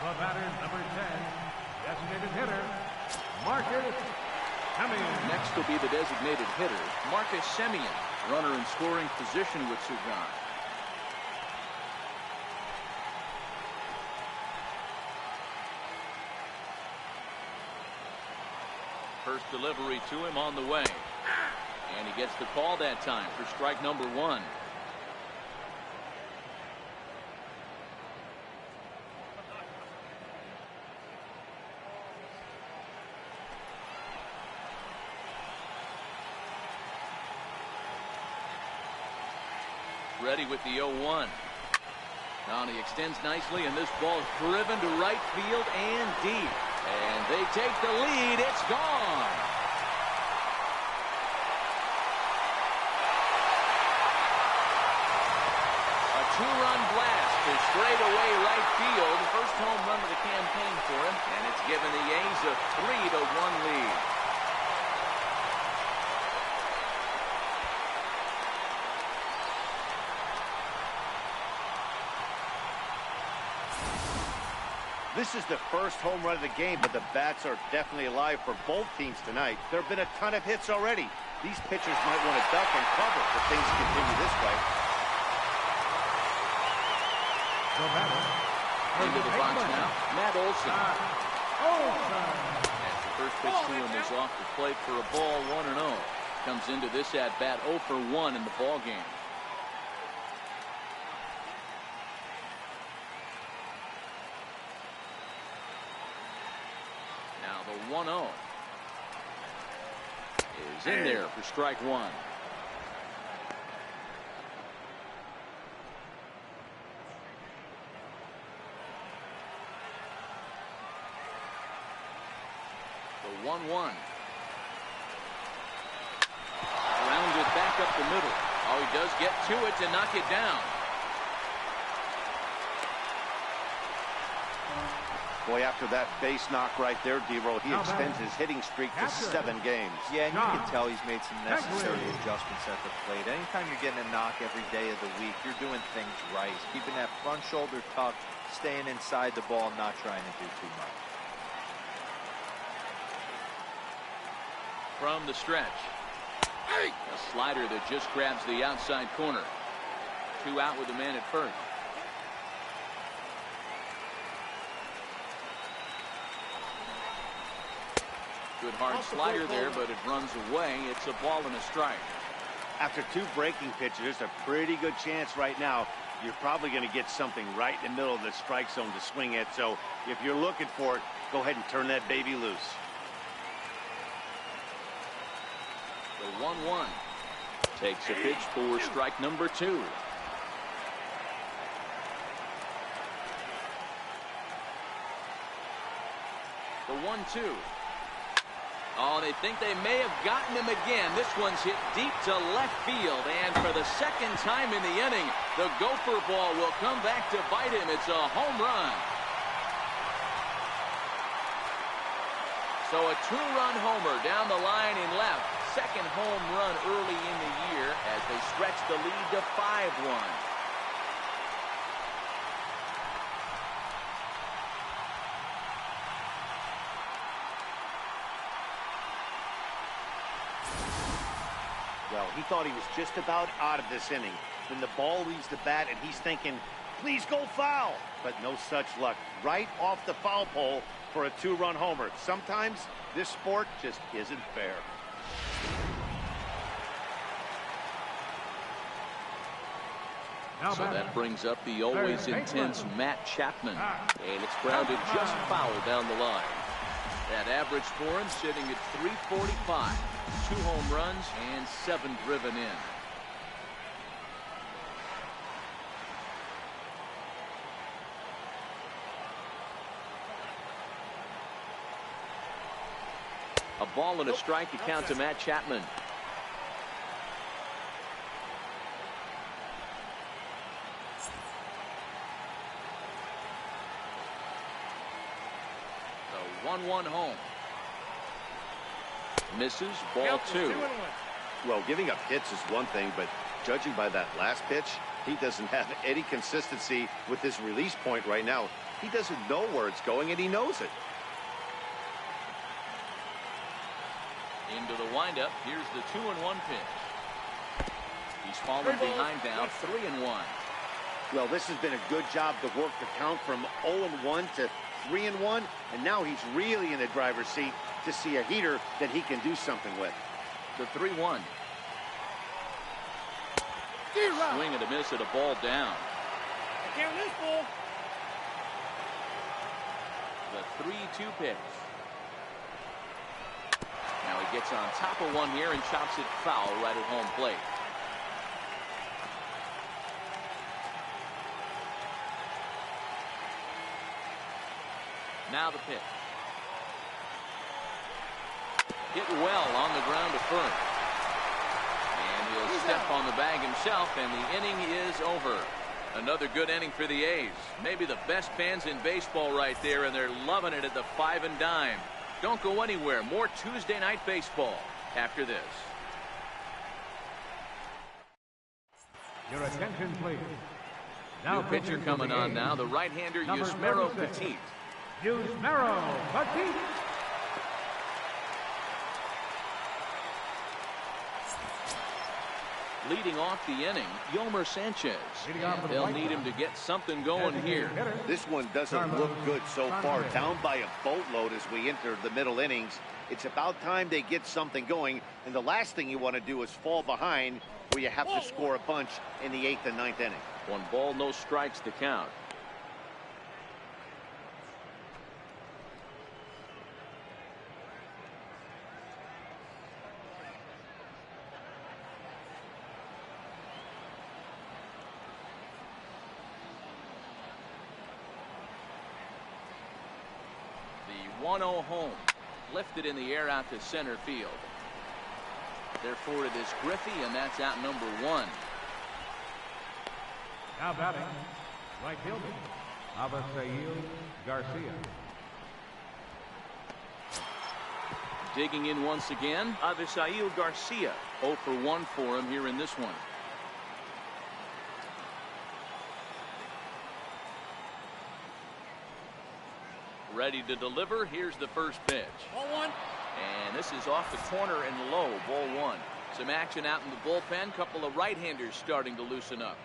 The batter, number 10, designated hitter, Marcus Semien. Next will be the designated hitter, Marcus Semien, runner in scoring position with Sugan. First delivery to him on the way. And he gets the call that time for strike number 1. Ready with the 0-1. Now he extends nicely, and this ball is driven to right field and deep. And they take the lead. It's gone. A 2-run blast to straightaway right field. First home run of the campaign for him, and it's given the A's a 3-1 lead. This is the first home run of the game, but the bats are definitely alive for both teams tonight. There have been a ton of hits already. These pitchers might want to duck and cover if things continue this way. Into the box now, Matt Olson. As the first pitch to him is off the plate for a ball, 1-0. Comes into this at-bat 0 for 1 in the ball game. Now the 1-0 is in there for strike 1. The 1-1. Grounded back up the middle. Oh, he does get to it to knock it down. Boy, after that base knock right there, D-Roll, he extends his hitting streak to 7 games. Yeah, and you can tell he's made some necessary adjustments at the plate. Anytime you're getting a knock every day of the week, you're doing things right. He's keeping that front shoulder tucked, staying inside the ball, not trying to do too much. From the stretch. A slider that just grabs the outside corner. 2 out with a man at first. Good hard slider there, but it runs away. It's a ball and a strike. After 2 breaking pitches, there's a pretty good chance right now you're probably going to get something right in the middle of the strike zone to swing at. So if you're looking for it, go ahead and turn that baby loose. The 1-1 takes a pitch for strike number 2. The 1-2. Oh, they think they may have gotten him again. This one's hit deep to left field, and for the second time in the inning, the Gopher ball will come back to bite him. It's a home run. So a 2-run homer down the line in left. Second home run early in the year as they stretch the lead to 5-1. Well, he thought he was just about out of this inning. Then the ball leaves the bat, and he's thinking, please go foul. But no such luck. Right off the foul pole for a 2-run homer. Sometimes this sport just isn't fair. So that brings up the always intense Matt Chapman. And it's grounded just foul down the line. That average for him sitting at .345. 2 home runs and 7 driven in. A ball and a strike to count to Matt Chapman. The 1-1 home. Misses, ball 2. Well, giving up hits is one thing, but judging by that last pitch, he doesn't have any consistency with this release point right now. He doesn't know where it's going, and he knows it. Into the windup. Here's the 2-1 pitch. He's fallen behind now, 3-1. Well, this has been a good job to work the count from 0-1 to 3-1, and now he's really in the driver's seat to see a heater that he can do something with. The 3-1. Swing and a miss at a ball down. The 3-2 pitch. Now he gets on top of one here and chops it foul right at home plate. Now the pitch. Hit well on the ground to first. And he'll step on the bag himself, and the inning is over. Another good inning for the A's. Maybe the best fans in baseball right there, and they're loving it at the 5 and dime. Don't go anywhere. More Tuesday night baseball after this. Your attention, please. New pitcher coming on now, the right-hander Yusmeiro Petit. Yusmeiro Petit. Leading off the inning, Yomer Sanchez. And they'll need him to get something going here. This one doesn't look good so far. Down by a boatload as we enter the middle innings. It's about time they get something going. And the last thing you want to do is fall behind where you have to score a bunch in the 8th and 9th inning. 1 ball, no strikes to count. The 1-0 home. Lifted in the air out to center field. Therefore it is Griffey, and that's out number 1. Now batting, right fielder, Avisail Garcia. Digging in once again, Avisail Garcia. 0 for 1 for him here in this one. Ready to deliver. Here's the first pitch. Ball 1. And this is off the corner and low. Ball 1. Some action out in the bullpen. Couple of right-handers starting to loosen up.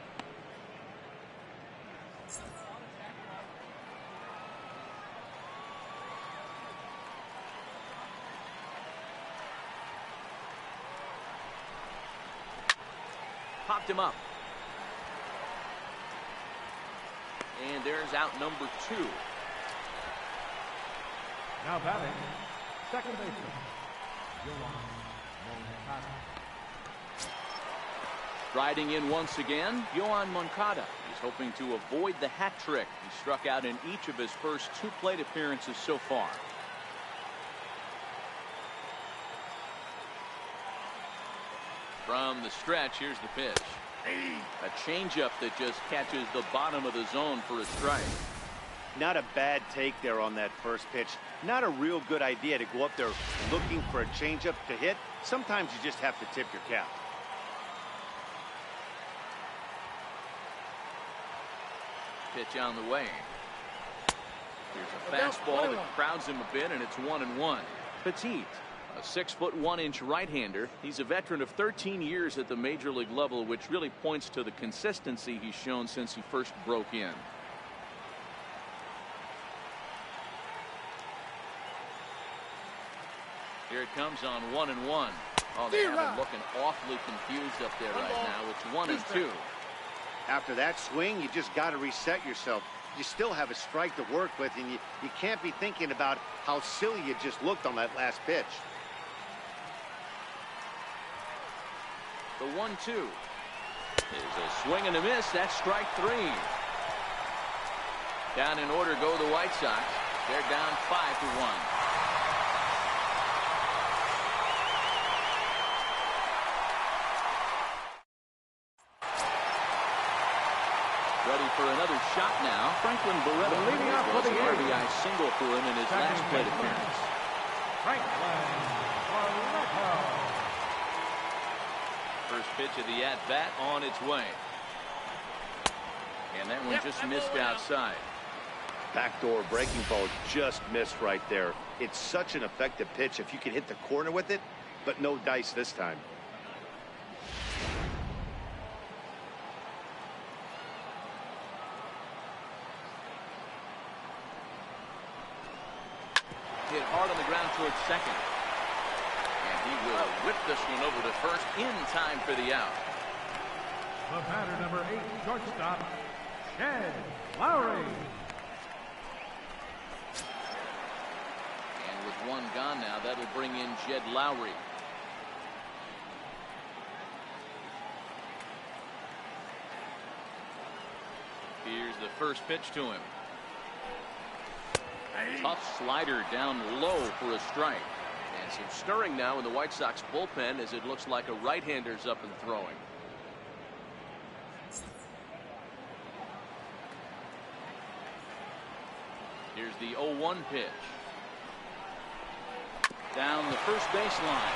Popped him up. And there's out number 2. Now batting, second baseman, Yohan Moncada. Riding in once again, Yohan Moncada. He's hoping to avoid the hat trick. He struck out in each of his first 2 plate appearances so far. From the stretch, here's the pitch. A changeup that just catches the bottom of the zone for a strike. Not a bad take there on that first pitch. Not a real good idea to go up there looking for a changeup to hit. Sometimes you just have to tip your cap. Pitch on the way. Here's a fastball that crowds him a bit, and it's 1-1. Petit, a 6'1" right-hander. He's a veteran of 13 years at the major league level, which really points to the consistency he's shown since he first broke in. Here it comes on 1-1. Oh, they have him looking awfully confused up there right now. It's 1-2. After that swing, you just got to reset yourself. You still have a strike to work with, and you can't be thinking about how silly you just looked on that last pitch. The 1-2 is a swing and a miss. That's strike 3. Down in order go the White Sox. They're down 5-1. Ready for another shot now. Franklin Barreto Leading off was for an the RBI single for him in his last plate appearance. Franklin Barreto. First pitch of the at-bat on its way. And that one just missed outside. Backdoor breaking ball just missed right there. It's such an effective pitch if you can hit the corner with it, but no dice this time. Hit hard on the ground towards second. And he will whip this one over to first in time for the out. The batter, number 8, shortstop, Jed Lowry. And with one gone now, that'll bring in Jed Lowry. Here's the first pitch to him. Tough slider down low for a strike. And some stirring now in the White Sox bullpen as it looks like a right-hander's up and throwing. Here's the 0-1 pitch. Down the first baseline.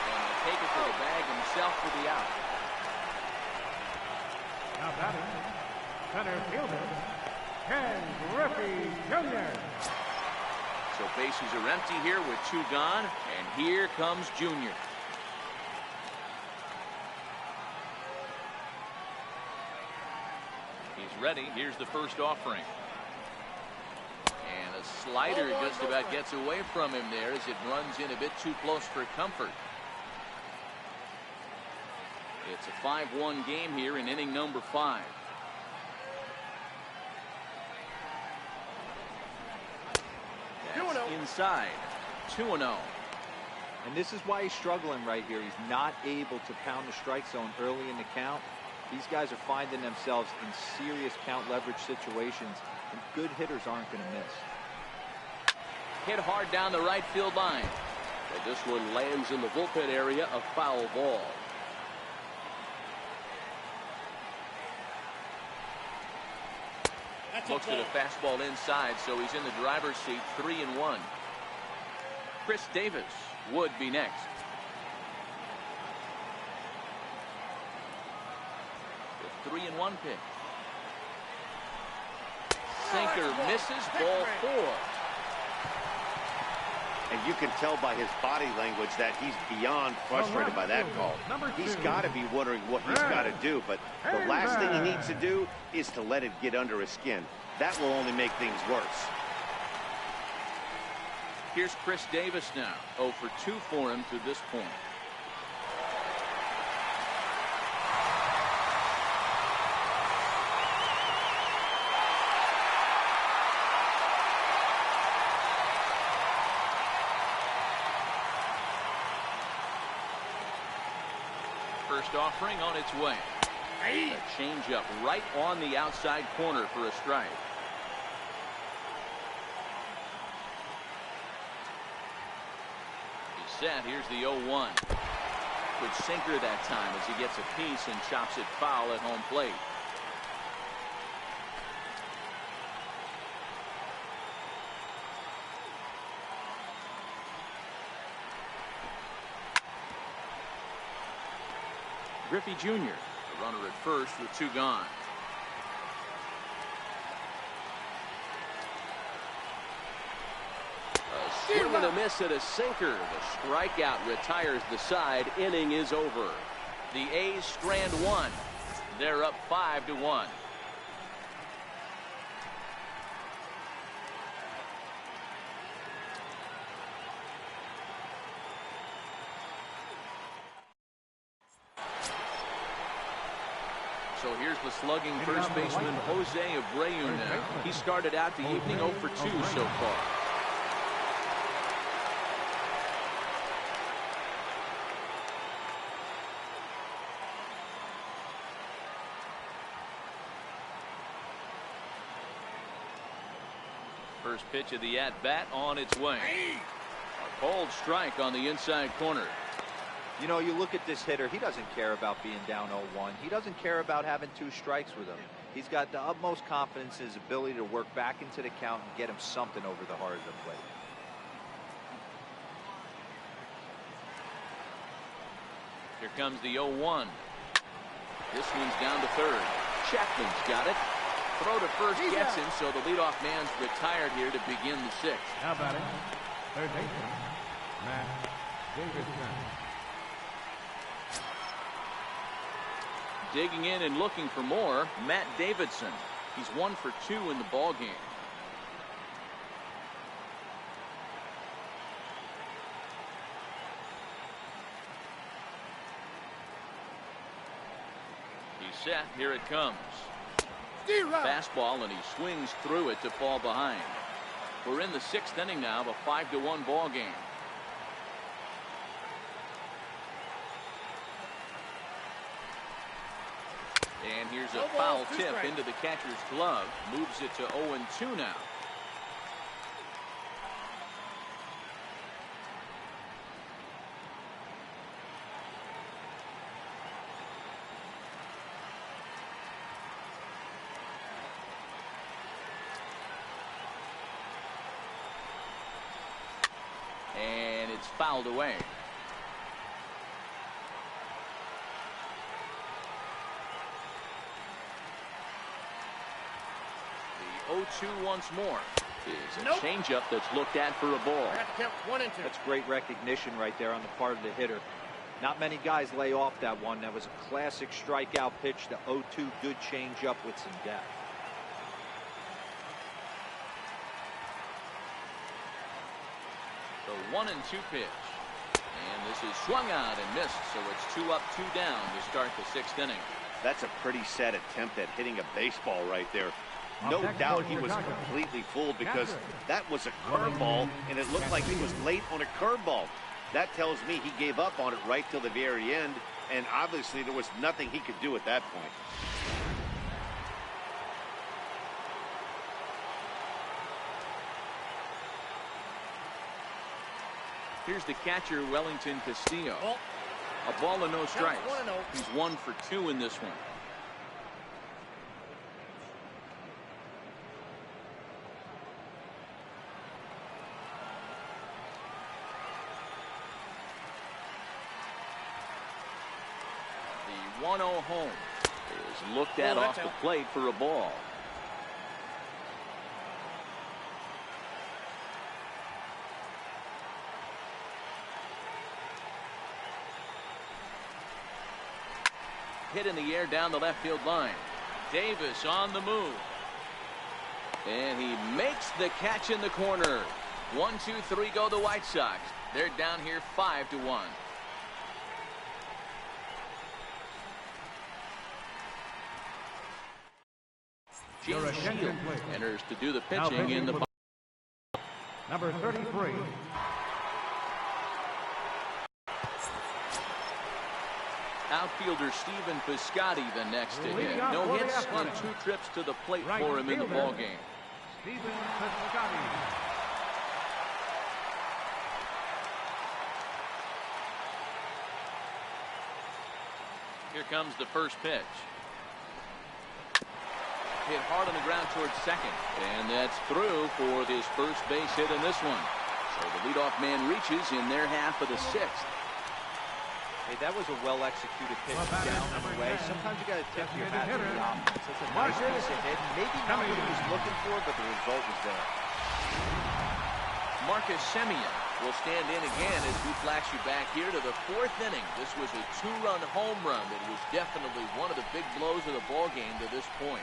And he'll take it to the bag himself for the out. Now batting, center fielder, Ken Griffey Jr. So bases are empty here with 2 gone, and here comes Junior. He's ready. Here's the first offering. And a slider just about gets away from him there as it runs in a bit too close for comfort. It's a 5-1 game here in inning number 5. That's inside. 2-0. And this is why he's struggling right here. He's not able to pound the strike zone early in the count. These guys are finding themselves in serious count leverage situations, and good hitters aren't going to miss. hit hard down the right field line. And this one lands in the bullpen area, a foul ball. Looks at a fastball inside, so he's in the driver's seat, 3-1. Chris Davis would be next. The 3-1 pitch. Sinker misses, ball 4. And you can tell by his body language that he's beyond frustrated by that call. He's got to be wondering what he's got to do, but the last thing he needs to do is to let it get under his skin. That will only make things worse. Here's Chris Davis now. 0 for 2 for him to this point. First offering on its way. A changeup right on the outside corner for a strike. He's set. Here's the 0-1. Good sinker that time as he gets a piece and chops it foul at home plate. Griffey Jr., the runner at first with 2 gone. A swing and a miss at a sinker. The strikeout retires the side. Inning is over. The A's strand 1. They're up 5-1. So here's the slugging first baseman Jose Abreu now. He started out the evening 0 for 2 so far. First pitch of the at-bat on its way. A cold strike on the inside corner. You know, you look at this hitter, he doesn't care about being down 0-1. He doesn't care about having 2 strikes with him. He's got the utmost confidence in his ability to work back into the count and get him something over the heart of the plate. Here comes the 0-1. This one's down to third. Chapman's got it. Throw to first gets him, so the leadoff man's retired here to begin the 6th. Now batting, third baseman, Matt Davidson. Digging in and looking for more, Matt Davidson. He's 1 for 2 in the ball game. He's set. Here it comes. Fastball, and he swings through it to fall behind. We're in the 6th inning now, a 5-1 ball game. And here's a foul tip into the catcher's glove. Moves it to 0-2 now. And it's fouled away. The 0-2 once more is a changeup that's looked at for a ball. That's great recognition right there on the part of the hitter. Not many guys lay off that one. That was a classic strikeout pitch. The 0-2 good changeup with some depth. The 1-2 pitch. And this is swung out and missed, so it's 2 up, 2 down to start the 6th inning. That's a pretty sad attempt at hitting a baseball right there. No doubt he was completely fooled because that was a curveball, and it looked like he was late on a curveball. That tells me he gave up on it right till the very end, and obviously there was nothing he could do at that point. Here's the catcher, Wellington Castillo. A ball and no strikes. He's 1 for 2 in this one. The 1-0 home is looked at off the plate for a ball. Hit in the air down the left field line. Davis on the move. And he makes the catch in the corner. 1, 2, 3 go the White Sox. They're down here 5-1. James Shield enters to do the pitching in the box. Number 33. Outfielder Stephen Piscotty the next to hit. No hits and 2 trips to the plate for him in the ballgame. Stephen Piscotty. Here comes the first pitch. Hit hard on the ground towards second. And that's through for his first base hit in this one. So the leadoff man reaches in their half of the 6th. Hey, that was a well-executed pitch down and away. Sometimes you got to tip your hat to the offense. That's a nice piece of hit. Maybe not what he was looking for, but the result was there. Marcus Semien will stand in again as we flash you back here to the 4th inning. This was a 2-run home run that was definitely one of the big blows of the ball game to this point.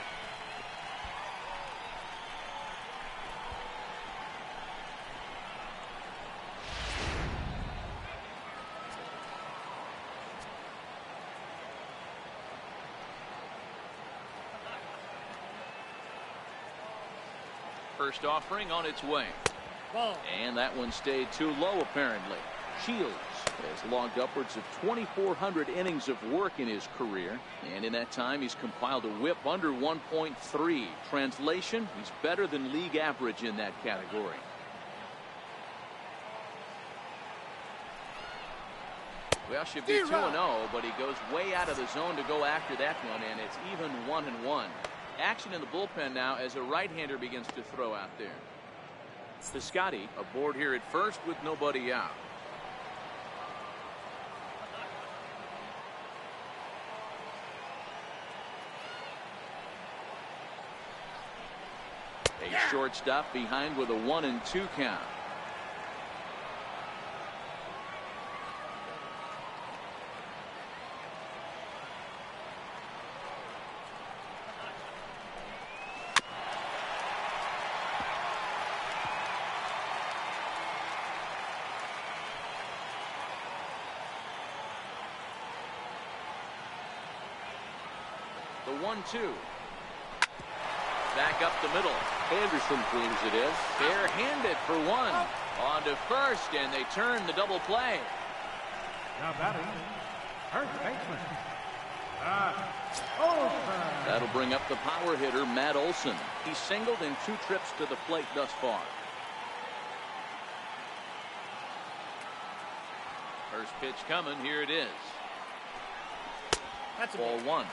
First offering on its way. And that one stayed too low, apparently. Shields has logged upwards of 2,400 innings of work in his career. And in that time, he's compiled a whip under 1.3. Translation, he's better than league average in that category. Well, should be 2-0, but he goes way out of the zone to go after that one, and it's even 1-1. Action in the bullpen now as a right-hander begins to throw out there. Piscotty aboard here at first with nobody out. A shortstop behind with a 1-2 count. The 1-2. Back up the middle. Anderson cleans it in. Bare-handed for one. On to first, and they turn the double play. Now batting, first baseman, Olsen. That'll bring up the power hitter, Matt Olson. He's singled in 2 trips to the plate thus far. First pitch coming. Here it is. That's Ball 1.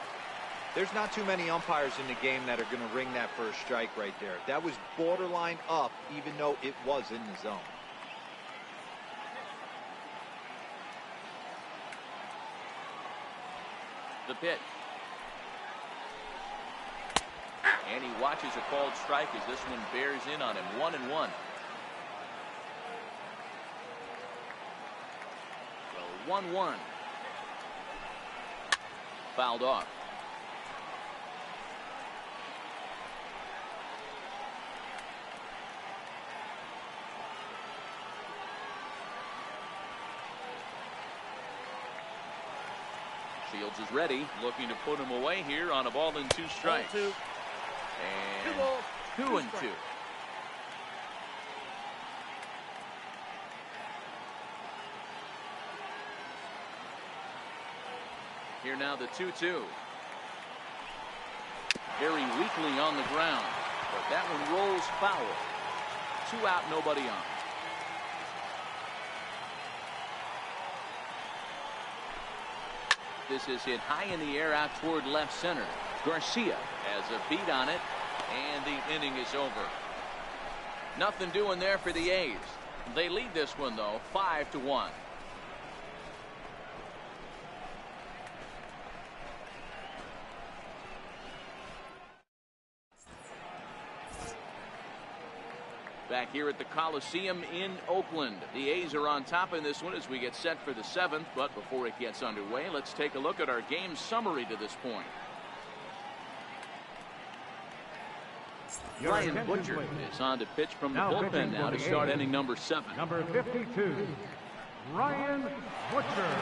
There's not too many umpires in the game that are going to ring that first strike right there. That was borderline up, even though it was in the zone. The pitch. And he watches a called strike as this one bears in on him. 1-1. Well, 1-1. Fouled off. Shields is ready, looking to put him away here on a ball and 2 strikes. And 2-2. Here now the 2-2. Very weakly on the ground, but that one rolls foul. 2 out, nobody on. This is hit high in the air out toward left center. Garcia has a beat on it, and the inning is over. Nothing doing there for the A's. They lead this one, though, 5-1. Back here at the Coliseum in Oakland. The A's are on top in this one as we get set for the 7th. But before it gets underway, let's take a look at our game summary to this point. Ryan Butcher is on to pitch from the bullpen now to start inning number 7. Number 52, Ryan Butcher.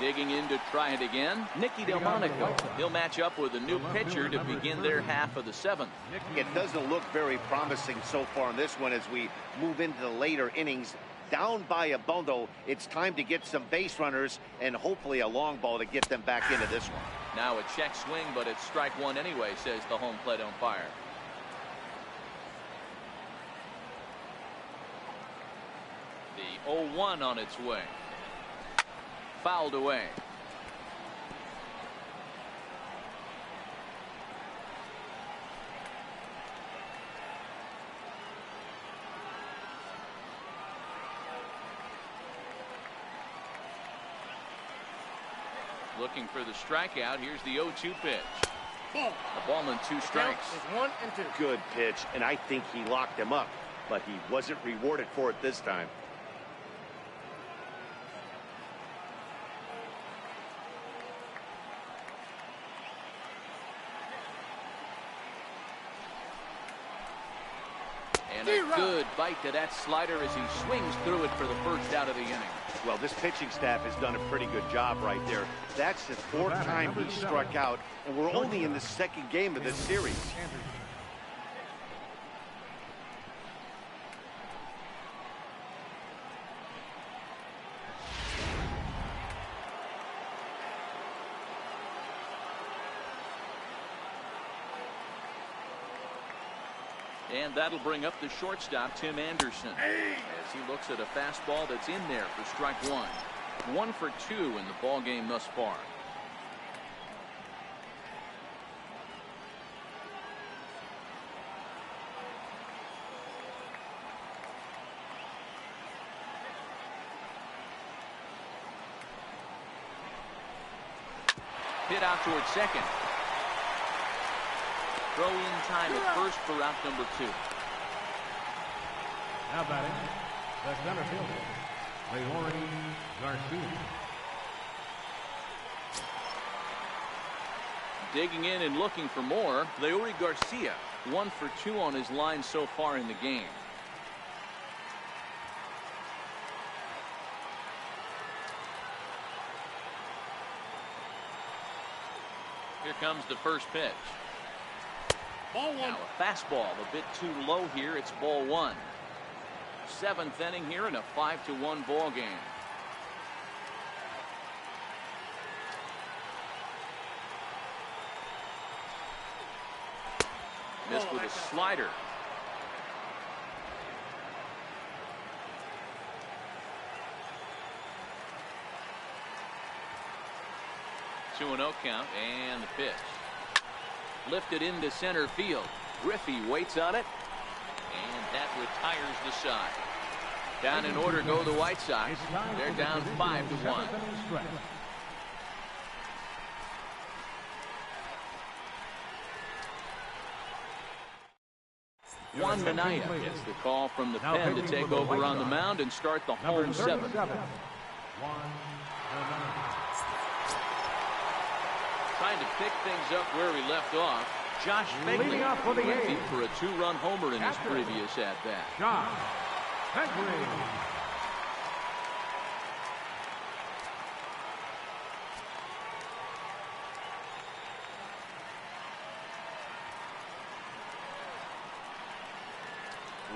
Digging in to try it again, Nicky Delmonico. He'll match up with a new pitcher to begin their half of the 7th. It doesn't look very promising so far in this one as we move into the later innings. Down by a bundle, it's time to get some base runners and hopefully a long ball to get them back into this one. Now a check swing, but it's strike one anyway, says the home plate umpire. The 0-1 on its way. Fouled away. Looking for the strikeout. Here's the 0-2 pitch. A ball and 2 strikes. Is 1 and 2. Good pitch, and I think he locked him up, but he wasn't rewarded for it this time. And a good bite to that slider as he swings through it for the first out of the inning. Well, this pitching staff has done a pretty good job right there. That's the 4th time he struck out, and we're only in the 2nd game of this series. And that'll bring up the shortstop, Tim Anderson, as he looks at a fastball that's in there for strike 1. 1 for 2 in the ball game thus far. Hit out towards second. Throw in time at first for out number 2. Now batting, the center fielder, Leori Garcia. Digging in and looking for more, Leori Garcia. 1 for 2 on his line so far in the game. Here comes the first pitch. Ball 1. Now a fastball a bit too low here. It's ball 1. 7th inning here in a 5-1 ball game. Missed with a slider. Two and 0 count, and the pitch. Lifted into center field. Griffey waits on it, and that retires the side. Down in order go the White Sox. They're down 5-1. Juan Minaya gets the call from the pen to take over on the mound and start the home 7th. Trying to pick things up where he left off. Josh Begley looking for a 2-run homer in his previous at-bat. Josh Begley.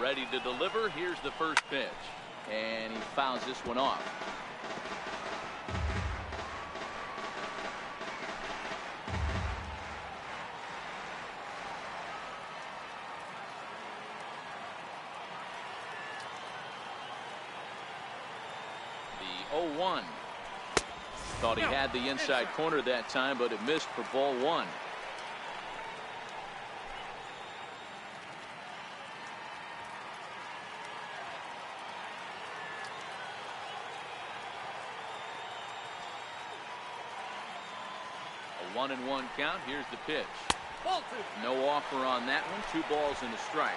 Ready to deliver. Here's the first pitch. And he fouls this one off. 0-1. Thought he had the inside corner that time, but it missed for ball one. A 1-1 count. Here's the pitch. No offer on that one. 2 balls and a strike.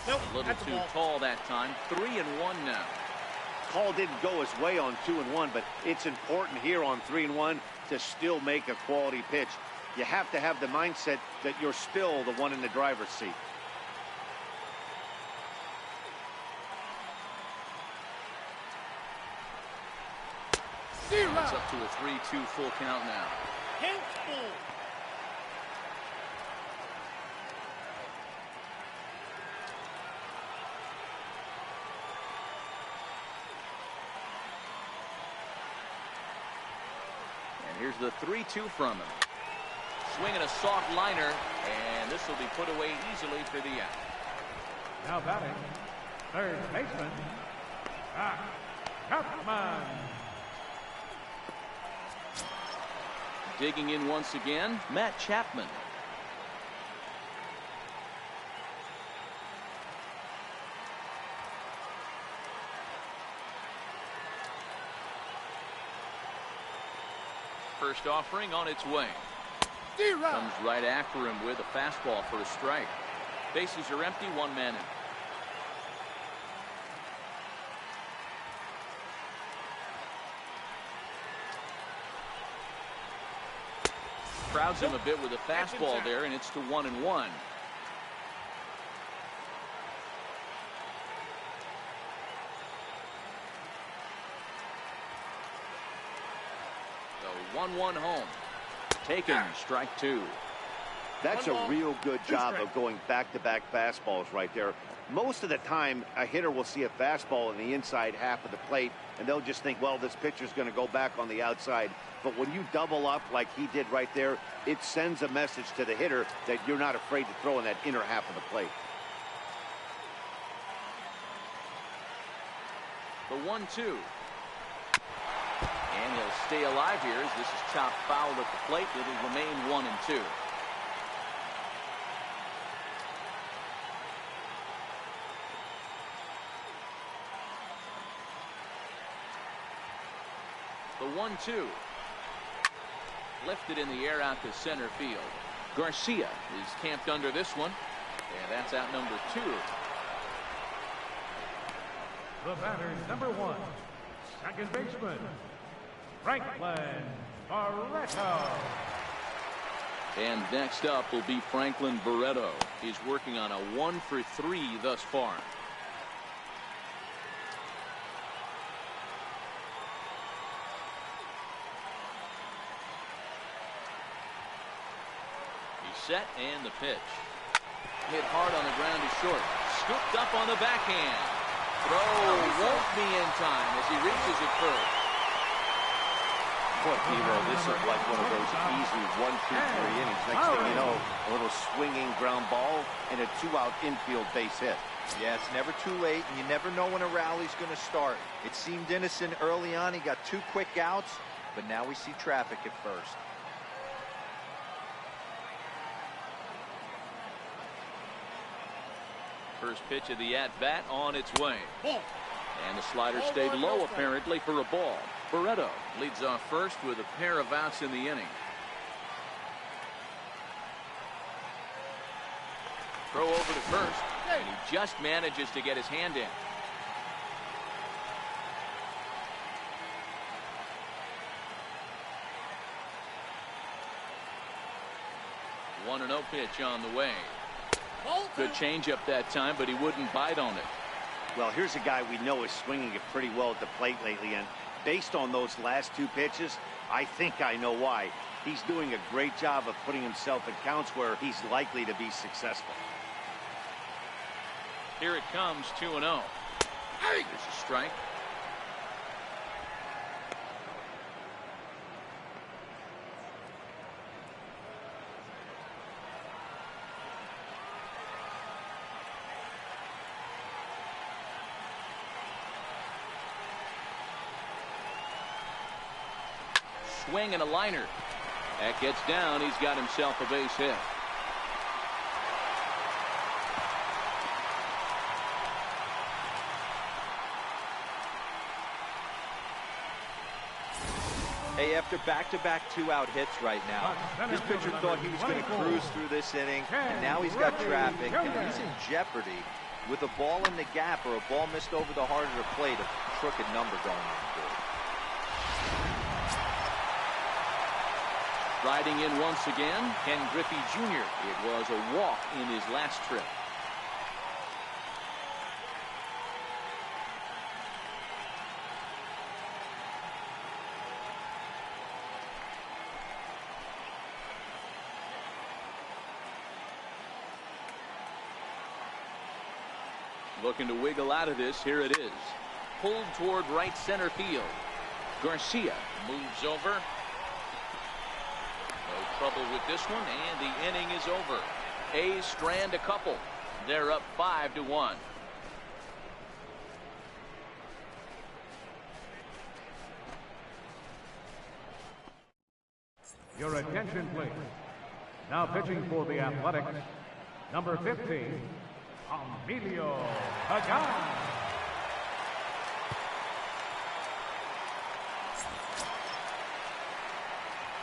A little too tall that time. 3-1 now. Call didn't go his way on 2-1, but it's important here on 3-1 to still make a quality pitch. You have to have the mindset that you're still the one in the driver's seat. It's up to a 3-2 full count now. And here's the 3-2 from him. Swinging a soft liner, and this will be put away easily for the out. Now batting, third baseman, Chapman. Digging in once again, Matt Chapman. First offering on its way. Comes right after him with a fastball for a strike. Bases are empty, 1 man in. Crowds him a bit with a fastball there, and it's to 1-1. The 1-1 home. Taken, strike 2. That's a real good job of going back-to-back fastballs right there. Most of the time, a hitter will see a fastball in the inside half of the plate, and they'll just think, well, this pitcher's going to go back on the outside. But when you double up like he did right there, it sends a message to the hitter that you're not afraid to throw in that inner half of the plate. The 1-2. And he'll stay alive here as this is chopped foul at the plate. It'll remain 1-2. The 1-2. Lifted in the air out to center field. Garcia is camped under this one. And that's out number 2. The batter's number 1, second baseman, Franklin Barreto. And next up will be Franklin Barreto. He's working on a 1-for-3 thus far. Set and the pitch. Hit hard on the ground to short. Scooped up on the backhand. Throw won't be in time as he reaches it first. Boy, Timo, this is like one of those easy 1-2-3 innings. Next thing you know, a little swinging ground ball and a 2-out infield base hit. Yeah, it's never too late, and you never know when a rally's going to start. It seemed innocent early on. He got 2 quick outs, but now we see traffic at first. First pitch of the at-bat on its way. And the slider stayed low apparently for a ball. Barreto leads off first with a pair of outs in the inning. Throw over to first, and he just manages to get his hand in. One 1-0 pitch on the way. Good changeup that time, but he wouldn't bite on it. Well, here's a guy we know is swinging it pretty well at the plate lately, and based on those last 2 pitches, I think I know why. He's doing a great job of putting himself in counts where he's likely to be successful. Here it comes, 2-0. There's a strike. swing and a liner. That gets down. He's got himself a base hit. Hey, after back-to-back two-out hits right now, this pitcher thought he was going to cruise through this inning, and now he's got traffic, and he's in jeopardy with a ball in the gap or a ball missed over the heart of the plate, a crooked number going on through. Riding in once again, Ken Griffey Jr. It was a walk in his last trip. Looking to wiggle out of this. Here it is. Pulled toward right center field. Garcia moves over. No trouble with this one, and the inning is over. A's strand a couple. They're up 5-1. Your attention, please. Now pitching for the Athletics, number 15, Emilio Pagan.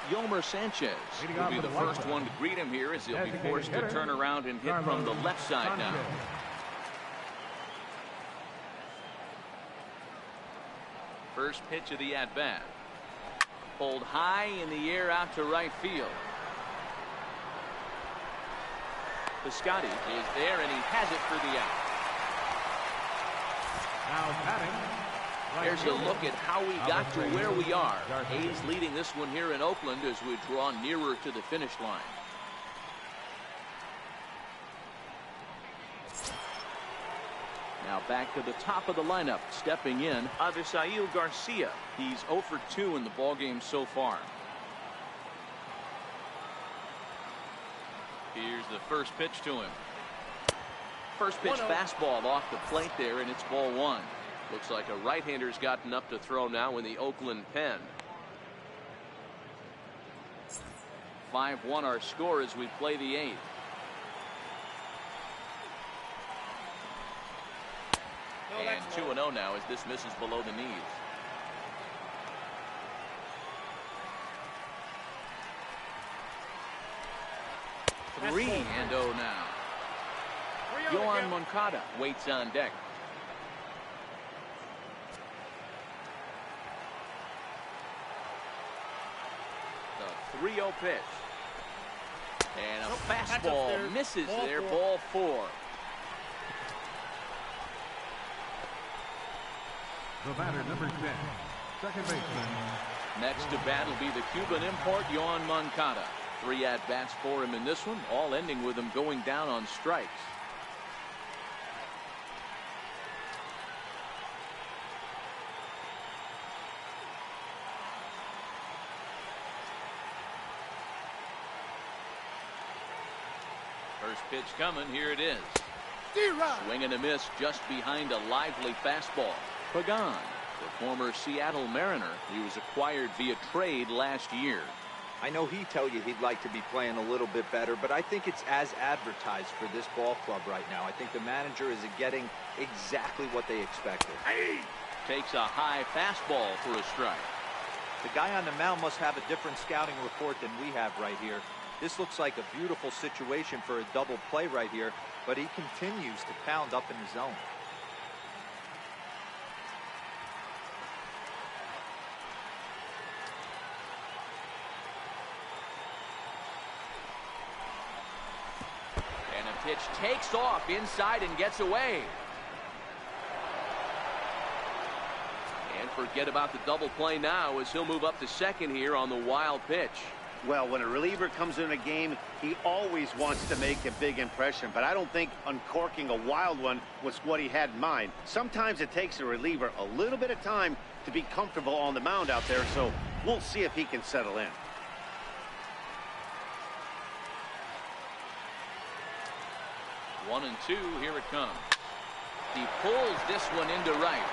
Yomer Sanchez will be the first one to greet him here as he'll be forced to turn around and hit from the left side now. First pitch of the at-bat. Pulled high in the air out to right field. Piscotty is there, and he has it for the out. Now batting. There's a look at how we got to where we are. A's leading this one here in Oakland as we draw nearer to the finish line. Now back to the top of the lineup. Stepping in, Avisail Garcia. He's 0 for 2 in the ballgame so far. Here's the first pitch to him. First pitch fastball off the plate there, and it's ball one. Looks like a right-hander's gotten up to throw now in the Oakland pen. 5-1 our score as we play the 8th. And 2-0 now as this misses below the knees. That's 3-0 now. Yoan Moncada waits on deck. The 3-0 pitch. And a fastball misses there. Ball 4. The batter, number 10, second baseman. Next to bat will be the Cuban import, Yoan Moncada. 3 at-bats for him in this one, all ending with him going down on strikes. First pitch coming. Here it is. Swing and a miss just behind a lively fastball. Pagan, the former Seattle Mariner. He was acquired via trade last year. I know he'd tell you he'd like to be playing a little bit better, but I think it's as advertised for this ball club right now. I think the manager is getting exactly what they expected. Takes a high fastball for a strike. The guy on the mound must have a different scouting report than we have right here. This looks like a beautiful situation for a double play right here, but he continues to pound up in the zone. And a pitch takes off inside and gets away. And forget about the double play now as he'll move up to second here on the wild pitch. Well, when a reliever comes in a game, he always wants to make a big impression, but I don't think uncorking a wild one was what he had in mind. Sometimes it takes a reliever a little bit of time to be comfortable on the mound out there, so we'll see if he can settle in. One and two, here it comes. He pulls this one into right.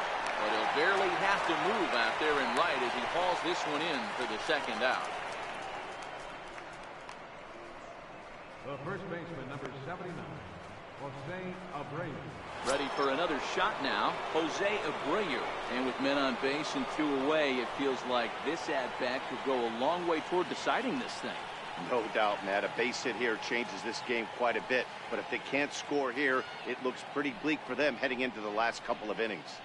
But he'll barely have to move out there in right as he hauls this one in for the second out. The first baseman, number 79, Jose Abreu. Ready for another shot now, Jose Abreu. And with men on base and 2 away, it feels like this at-bat could go a long way toward deciding this thing. No doubt, Matt. A base hit here changes this game quite a bit. But if they can't score here, it looks pretty bleak for them heading into the last couple of innings.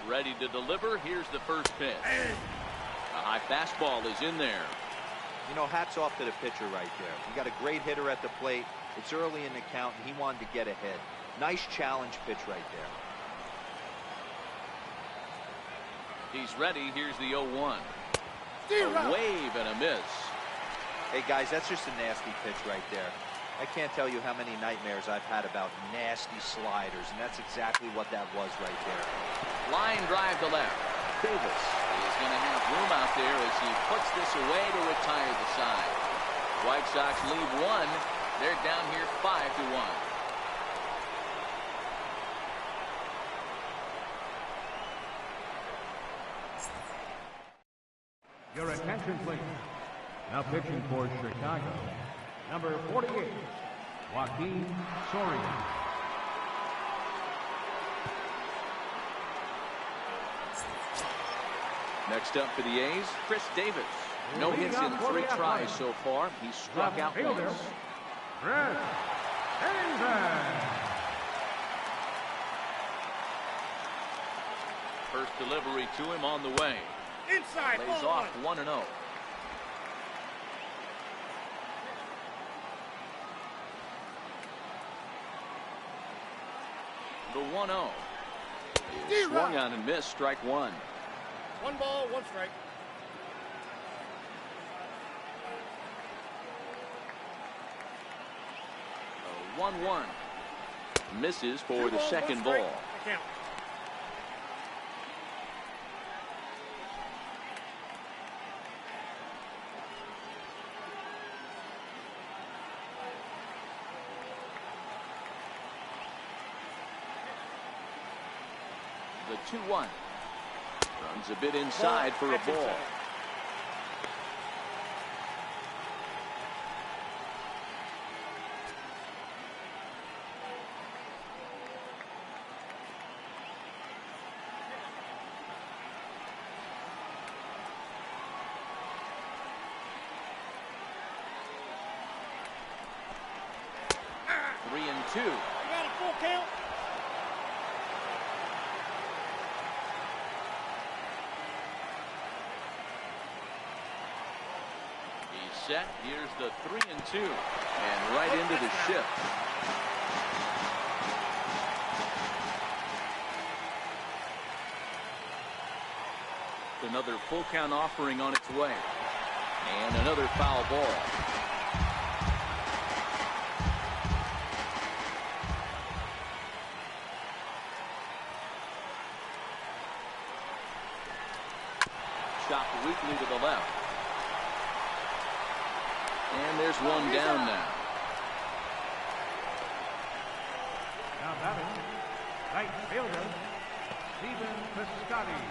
Ready to deliver. Here's the first pitch. A high fastball is in there. You know, hats off to the pitcher right there. You got a great hitter at the plate. It's early in the count, and he wanted to get ahead. Nice challenge pitch right there. He's ready. Here's the 0-1. A wave and a miss. Hey, guys, that's just a nasty pitch right there. I can't tell you how many nightmares I've had about nasty sliders, and that's exactly what that was right there. Line drive to left. Davis is going to have room out there as he puts this away to retire the side. White Sox leave 1. They're down here 5-1. Your attention, please. Now pitching for Chicago, number 48, Joaquin Soria. Next up for the A's, Chris Davis. No hits in 3 tries so far. He's struck out once. Chris Davis. First delivery to him on the way. Inside. Lays off 1-0. The 1-0 is swung on and missed. Strike 1. 1 ball, 1 strike. A 1-1 misses for the second ball. Count. The 2-1 runs a bit inside for a ball. Three and 2. You got a full count. Set. Here's the 3 and 2, and right into the shift. Another full count offering on its way, and another foul ball. Chopped weakly to the left. And there's one down now. Now batting, right fielder, Stephen Piscotty.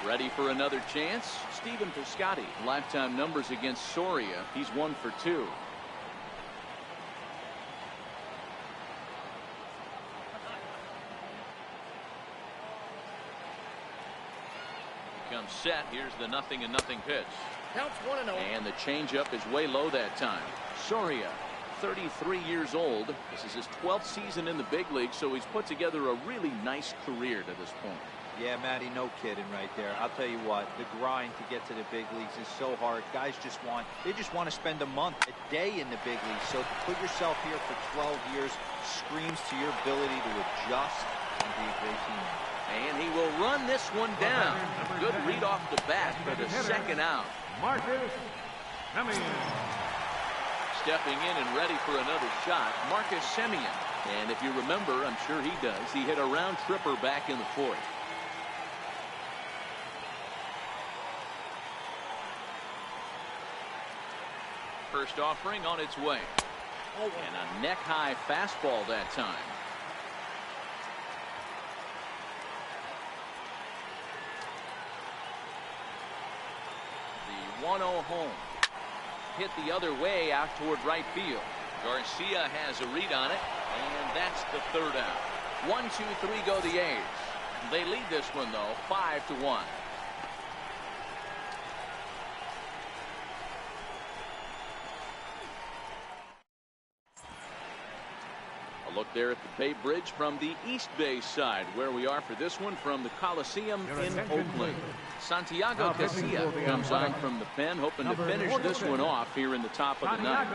Ready for another chance? Stephen Piscotty. Lifetime numbers against Soria. He's 1 for 2. Comes set. Here's the 0-0 pitch. Counts 1-0. And the changeup is way low that time. Soria, 33 years old. This is his 12th season in the big league, so he's put together a really nice career to this point. Yeah, Matty, no kidding right there. I'll tell you what, the grind to get to the big leagues is so hard. Guys just want to spend a month, a day in the big leagues. So to put yourself here for 12 years screams to your ability to adjust and be a great teammate. And he will run this one down. Good read off the bat for the second out. Marcus Semien. Stepping in and ready for another shot, Marcus Semien. And if you remember, I'm sure he does, he hit a round tripper back in the 4th. First offering on its way. And a neck-high fastball that time. The 1-0 home. Hit the other way out toward right field. Garcia has a read on it, and that's the third out. 1, 2, 3 go the A's. They lead this one, though, 5-1. A look there at the Bay Bridge from the East Bay side, where we are for this one from the Coliseum in Oakland. Santiago Casilla comes on from the pen, hoping to finish this one off here in the top of the ninth.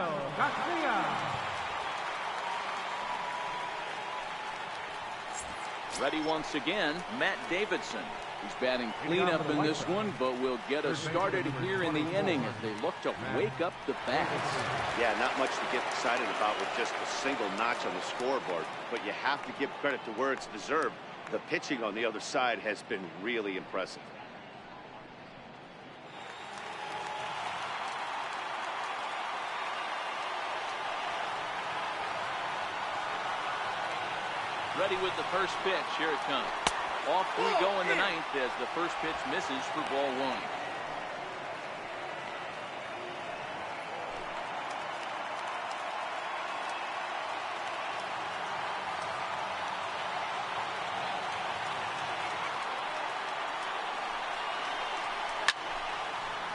Ready once again, Matt Davidson. He's batting cleanup in this one, but will get us started here in the inning as they look to wake up the bats. Yeah, not much to get excited about with just a single notch on the scoreboard, but you have to give credit to where it's deserved. The pitching on the other side has been really impressive. Ready with the first pitch. Here it comes. Off we go in the ninth as the first pitch misses for ball 1.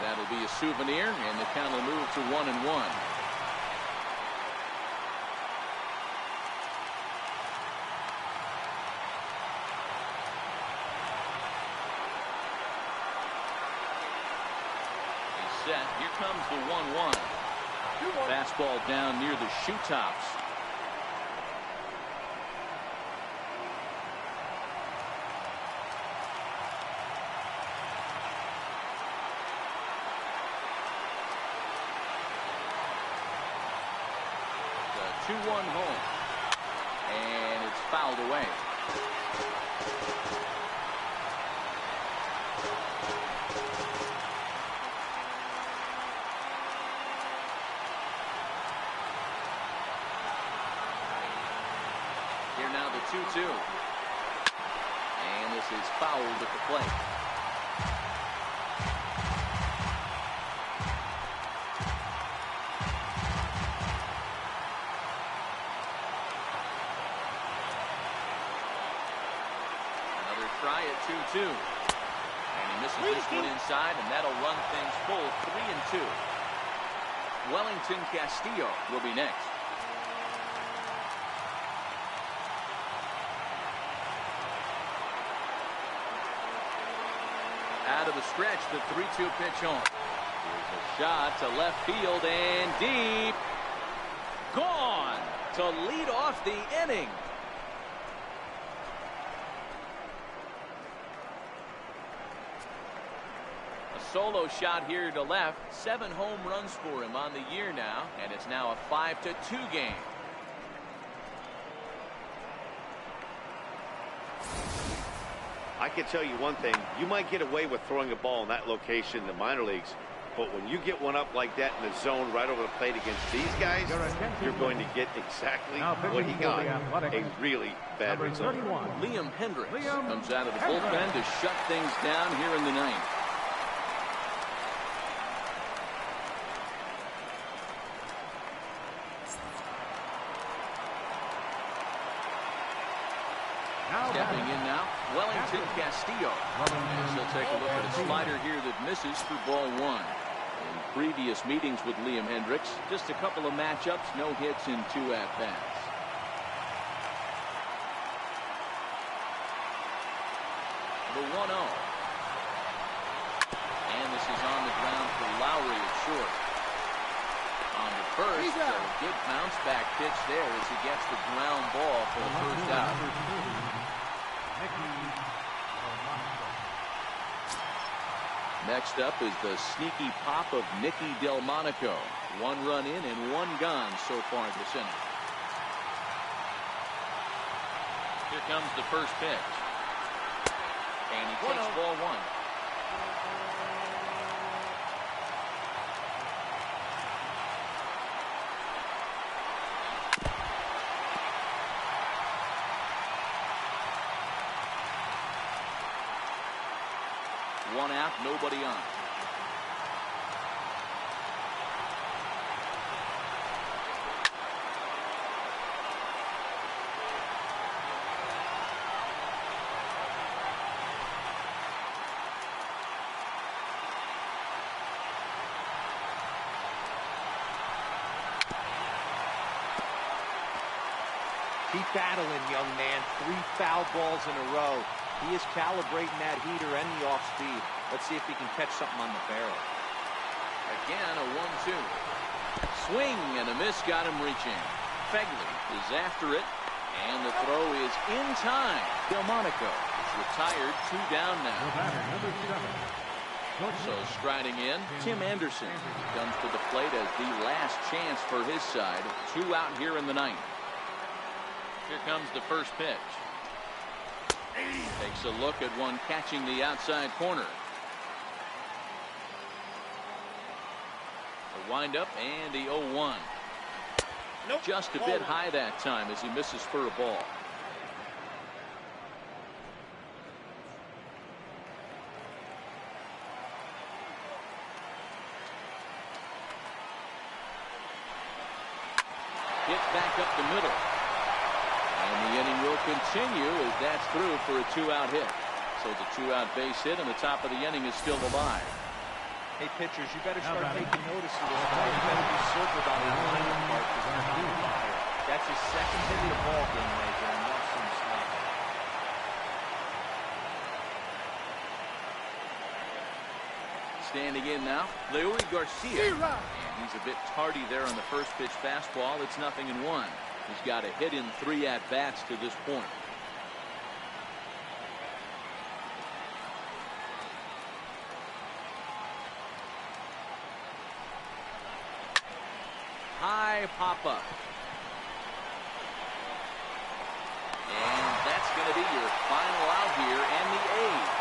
That'll be a souvenir, and the count will move to 1-1. Here comes the 1-1. Fastball down near the shoe tops. The 2-1 home. And it's fouled away. Now the 2-2. And this is fouled at the plate. Another try at 2-2. And he misses this one inside, and that'll run things full 3-2. Wellington Castillo will be next. Out of the stretch, the 3-2 pitch on. Here's a shot to left field and deep. Gone to lead off the inning. A solo shot here to left. 7 home runs for him on the year now, and it's now a 5-2 game. I can tell you one thing, you might get away with throwing a ball in that location in the minor leagues, but when you get one up like that in the zone right over the plate against these guys, you're going to get exactly what he got, a really bad result. Liam Hendricks comes out of the bullpen to shut things down here in the ninth. Stepping in now, Wellington Castillo. And he'll take a look at a slider here that misses for ball 1. In previous meetings with Liam Hendricks, just a couple of matchups, no hits in 2 at-bats. The 1-0. And this is on the ground for Lowry at short. On the first, a good bounce back pitch there as he gets the ground ball for the first out. Next up is the sneaky pop of Nicky Delmonico. 1 run in and 1 gone so far this inning. Here comes the first pitch. And he takes ball 1. 1 out, nobody on. Keep battling, young man. 3 foul balls in a row. He is calibrating that heater and the off speed. Let's see if he can catch something on the barrel. Again, a 1-2. Swing and a miss got him reaching. Fegley is after it, and the throw is in time. Delmonico is retired, 2 down now. So striding in, Tim Anderson comes to the plate as the last chance for his side. 2 out here in the 9th. Here comes the first pitch. Takes a look at one catching the outside corner. The windup and the 0-1. Nope. Just a bit high that time as he misses for a ball. Hit back up the middle. And the inning will continue as that's through for a 2-out hit. So the 2-out base hit, and the top of the inning is still alive. Hey, pitchers, you better start taking notice of this guy. You better be circled on the line part because he's on fire. That's his 2nd hit of the ball game, Major, and watch him stop it. Standing in now, Leury Garcia. And he's a bit tardy there on the first pitch fastball. It's 0-1. He's got a hit in 3 at-bats to this point. High pop-up. And that's going to be your final out here, and the A's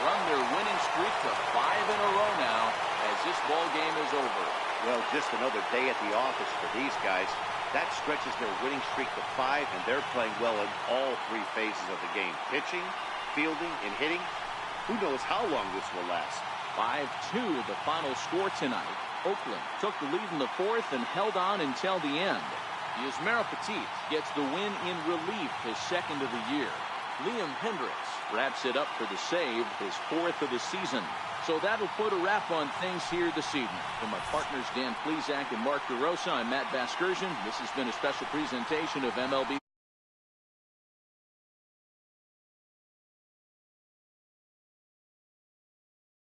run their winning streak to 5 in a row now as this ball game is over. Well, just another day at the office for these guys. That stretches their winning streak to 5, and they're playing well in all 3 phases of the game. Pitching, fielding, and hitting. Who knows how long this will last. 5-2 the final score tonight. Oakland took the lead in the 4th and held on until the end. Yusmeiro Petit gets the win in relief, his 2nd of the year. Liam Hendricks wraps it up for the save, his 4th of the season. So that'll put a wrap on things here this evening. For my partners Dan Plesac and Mark DeRosa, I'm Matt Vasgersian. This has been a special presentation of MLB.